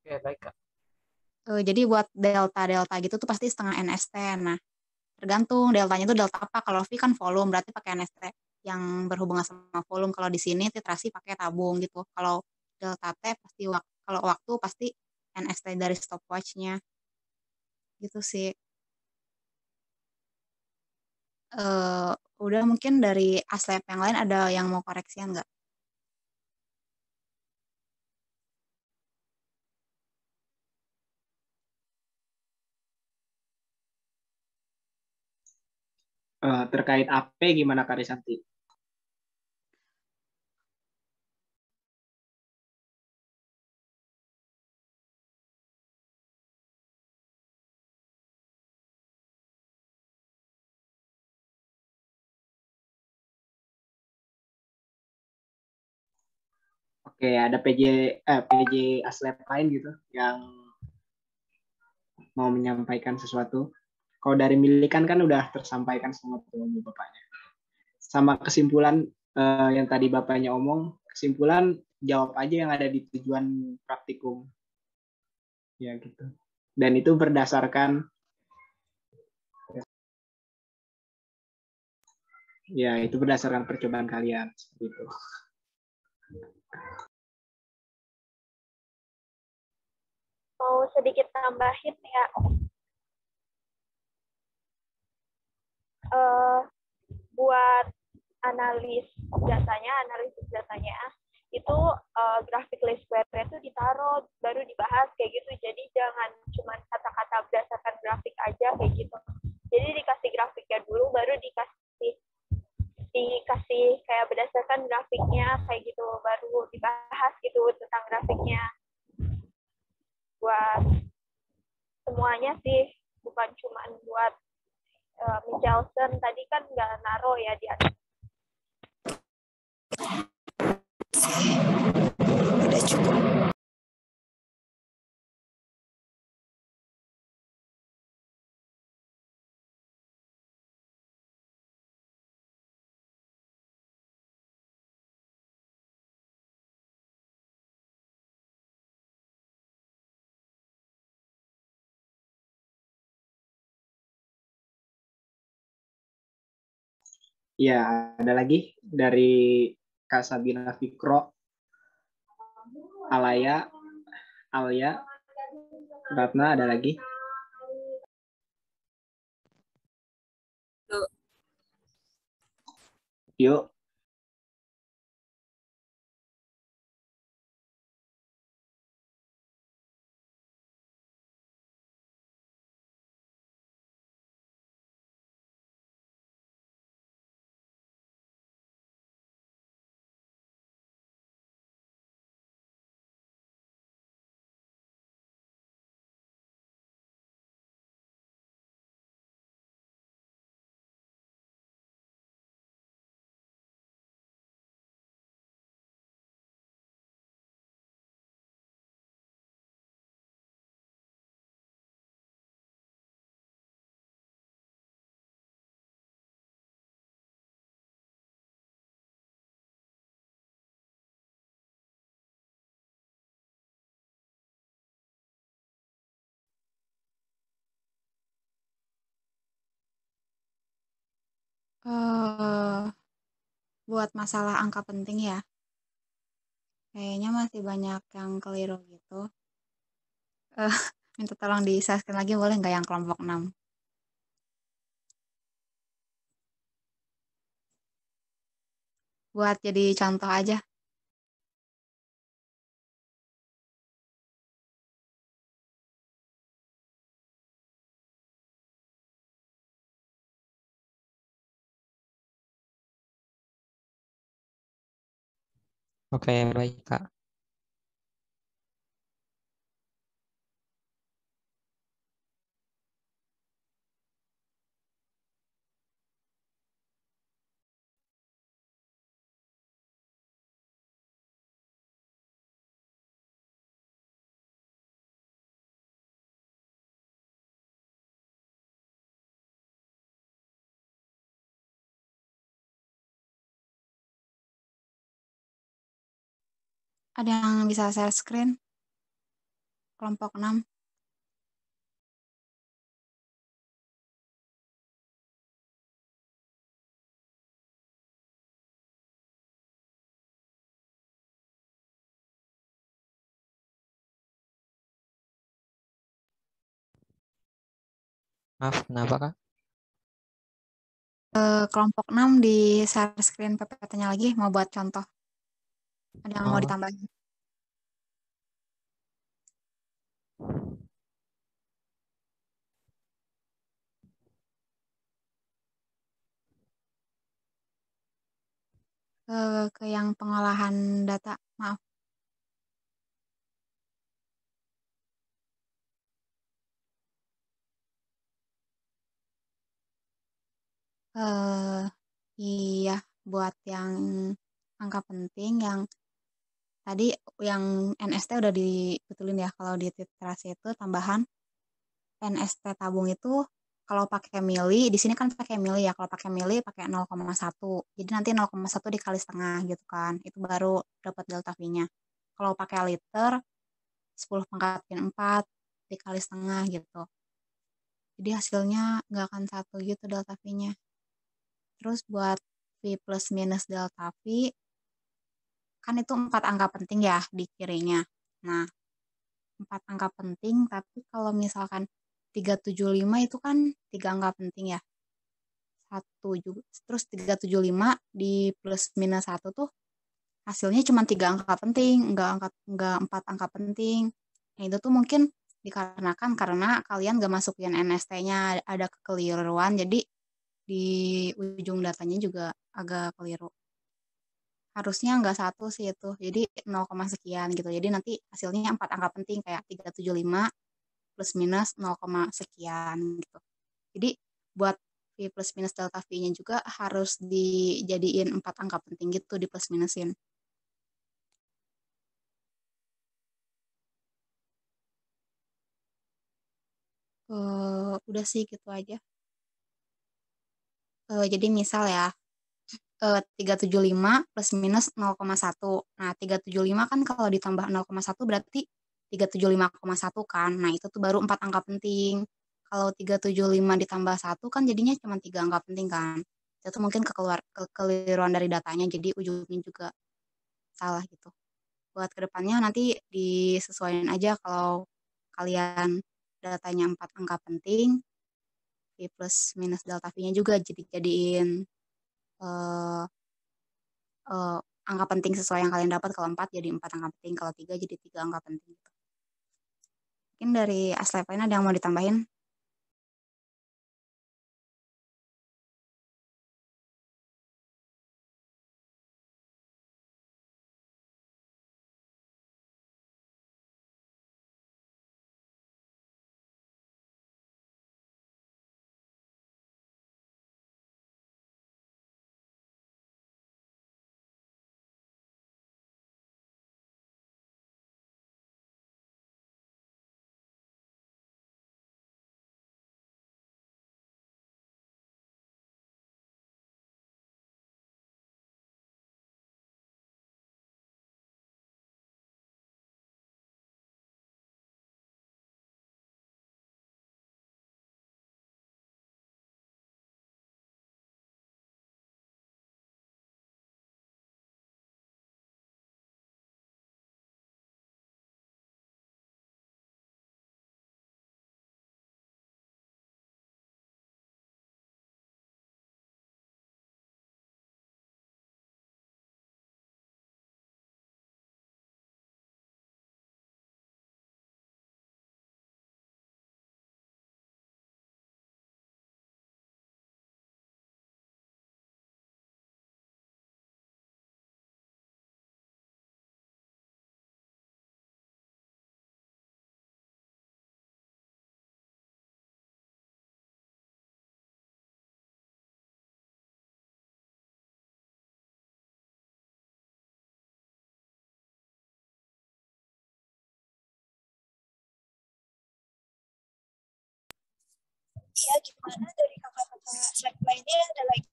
Oke, baik Kak. Jadi buat delta gitu tuh pasti setengah NST. Nah, tergantung deltanya itu delta apa. Kalau V kan volume, berarti pakai NST yang berhubungan sama volume. Kalau di sini titrasi pakai tabung gitu. Kalau delta T pasti kalau waktu pasti NST dari stopwatch-nya. Gitu sih. Udah mungkin dari aslab yang lain ada yang mau koreksian nggak? Terkait AP gimana Kak Risanti? Oke, ada PJ aslab lain gitu yang mau menyampaikan sesuatu. Kalau dari Milikan kan udah tersampaikan sama Bapaknya. Sama kesimpulan yang tadi Bapaknya omong, kesimpulan jawab aja yang ada di tujuan praktikum. Ya gitu. Dan itu berdasarkan percobaan kalian seperti itu. Mau sedikit tambahin ya. Buat analisis datanya itu grafik least square-nya itu ditaruh baru dibahas kayak gitu. Jadi jangan cuma kata-kata berdasarkan grafik aja kayak gitu. Jadi dikasih grafiknya dulu baru dikasih kayak berdasarkan grafiknya kayak gitu, baru dibahas gitu tentang grafiknya. Buat semuanya sih, bukan cuma buat Michelson tadi kan nggak naruh ya di atas. Udah cukup. Ya, ada lagi dari Kak Sabina Fikro, Alia, Ratna, ada lagi? Yuk. Buat masalah angka penting ya, kayaknya masih banyak yang keliru gitu. Minta tolong di-share lagi boleh nggak yang kelompok 6? Buat jadi contoh aja. Oke, baik Kak. Ada yang bisa share screen? Kelompok 6. Maaf, kenapa Kak? Kelompok 6 di share screen PPT-nya lagi, mau buat contoh. Ada yang mau Oh, ditambahin? Ke yang pengolahan data, maaf. Iya, buat yang angka penting yang tadi yang NST udah dibetulin ya, kalau di literasi itu tambahan NST tabung itu kalau pakai mili, di sini kan pakai mili ya, kalau pakai mili pakai 0,1. Jadi nanti 0,1 dikali setengah gitu kan, itu baru dapat delta V-nya. Kalau pakai liter, 10 pangkat min 4 dikali setengah gitu. Jadi hasilnya nggak akan satu gitu delta V-nya. Terus buat V plus minus delta V, kan itu 4 angka penting ya di kirinya. Nah, 4 angka penting, tapi kalau misalkan 375 itu kan 3 angka penting ya. 1 juga. Terus 375 di plus minus 1 tuh hasilnya cuma 3 angka penting, enggak 4 angka penting. Nah, itu tuh mungkin dikarenakan karena kalian gak masukin NST-nya, ada kekeliruan, jadi di ujung datanya juga agak keliru. Harusnya nggak 1 sih itu, jadi 0, sekian gitu. Jadi nanti hasilnya 4 angka penting kayak 375 plus minus 0, sekian gitu. Jadi buat V plus minus delta V-nya juga harus dijadiin 4 angka penting gitu, di plus minusin. Udah sih gitu aja. Jadi misal ya, 375 plus minus 0,1. Nah, 375 kan kalau ditambah 0,1 berarti 375,1 kan. Nah, itu tuh baru 4 angka penting. Kalau 375 ditambah 1 kan jadinya cuma 3 angka penting kan. Itu mungkin kekeliruan dari datanya, jadi ujungnya juga salah gitu. Buat kedepannya nanti disesuaikan aja kalau kalian datanya 4 angka penting, V plus minus delta V-nya juga jadiin angka penting sesuai yang kalian dapat. Kalau 4 jadi 4 angka penting, kalau 3 jadi 3 angka penting gitu. Mungkin dari Aslep lain ada yang mau ditambahin? Iya, gimana dari kakak-kakak slide lainnya ada lagi?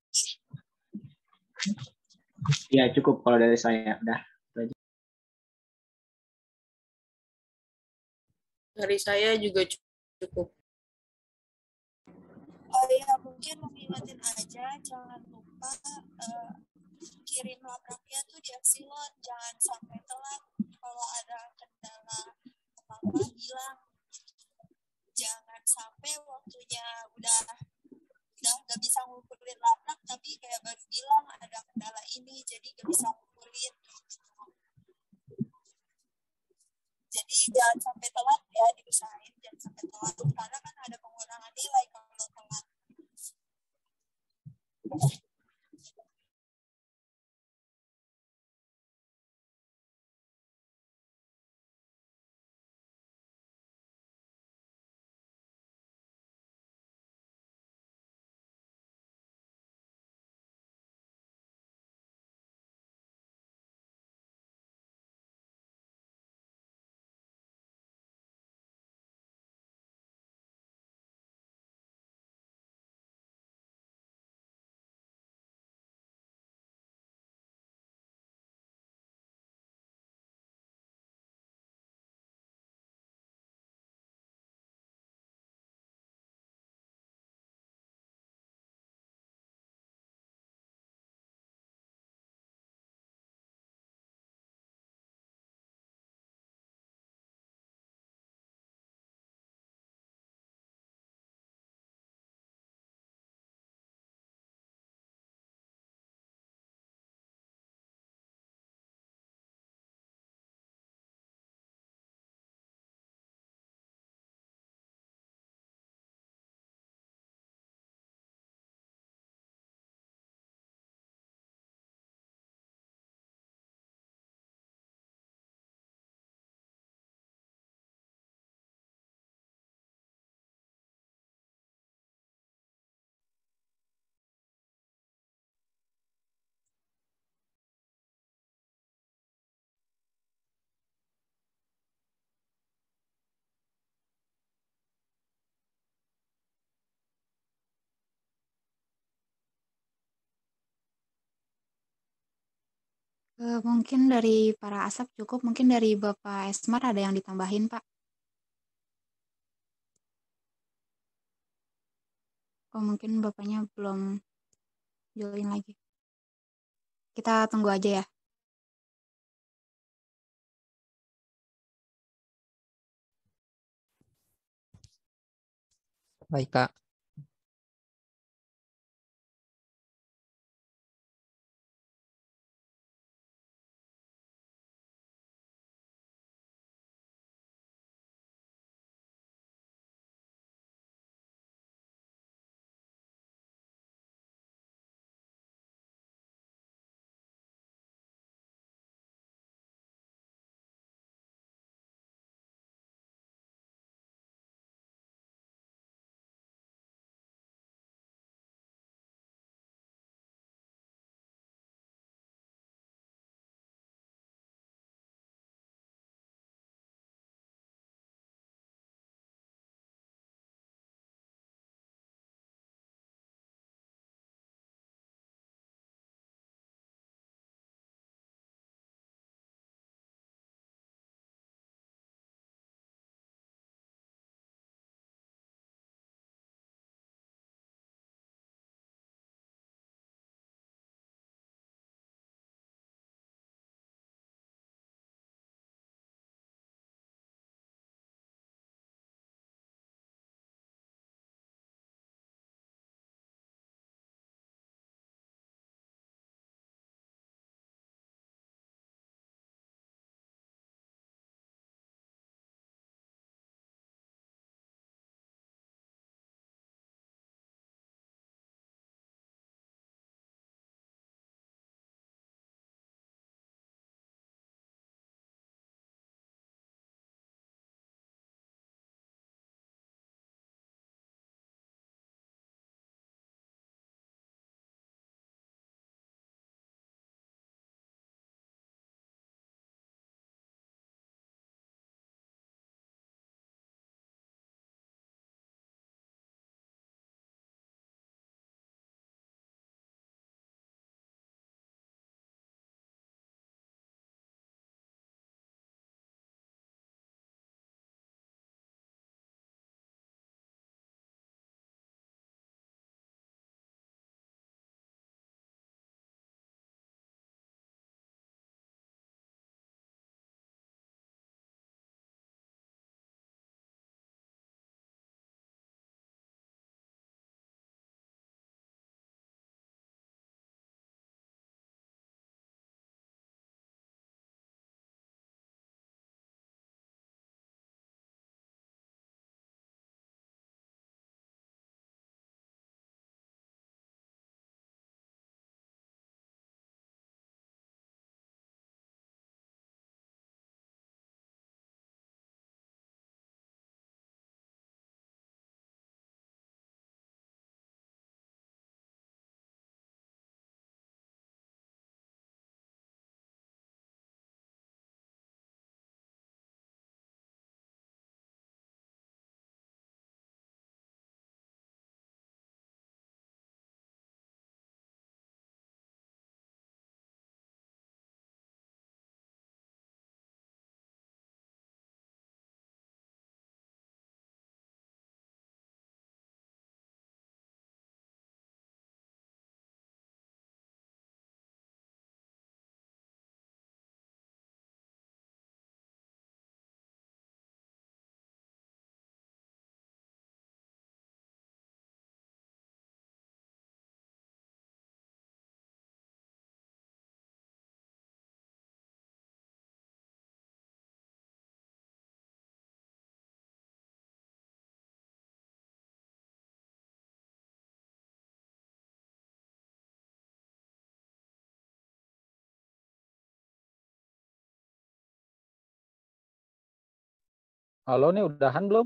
Ya, cukup kalau dari saya. Udah. Dari saya juga cukup. Oh ya, mungkin mengingetin aja, jangan lupa kirim laptopnya tuh di Epsilon, jangan sampai telat. Kalau ada kendala apa-apa, bilang. Jangan sampai waktunya udah Jadi jangan sampai telat ya, diusahain jangan sampai telat karena kan ada pengurangan nilai kalau telat. Mungkin dari para asap cukup, mungkin dari Bapak Esmar ada yang ditambahin, Pak. Oh, mungkin Bapaknya belum join lagi. Kita tunggu aja ya. Baik, Kak. Halo nih, udahan belum?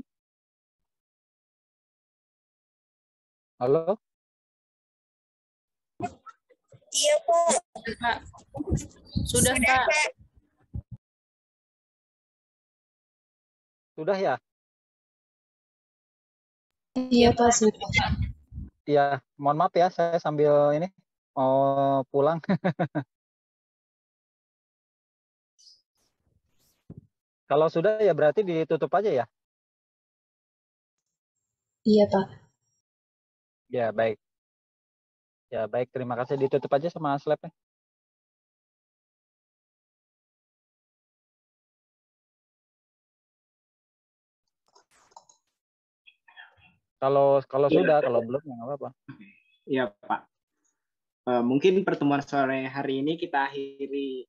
Halo? Iya, Pak. Sudah, Pak. Sudah ya? Iya, Pak, sudah. Iya, mohon maaf ya, saya sambil ini mau pulang. Kalau sudah ya berarti ditutup aja ya? Iya, Pak. Ya, baik. Ya, baik. Terima kasih. Ditutup aja sama slide-nya. Kalau Iya. sudah, kalau belum ya nggak apa-apa. Iya, Pak. Mungkin pertemuan sore hari ini kita akhiri.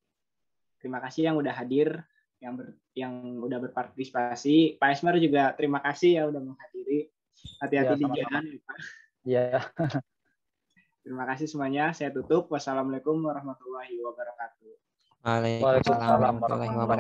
Terima kasih yang udah hadir, yang udah berpartisipasi. Pak Esmer juga terima kasih ya udah menghadiri. Hati-hati Ya, di sama-sama. jalan ya, Pak. Iya. Terima kasih semuanya. Saya tutup. Wassalamualaikum warahmatullahi wabarakatuh. Waalaikumsalam warahmatullahi wabarakatuh.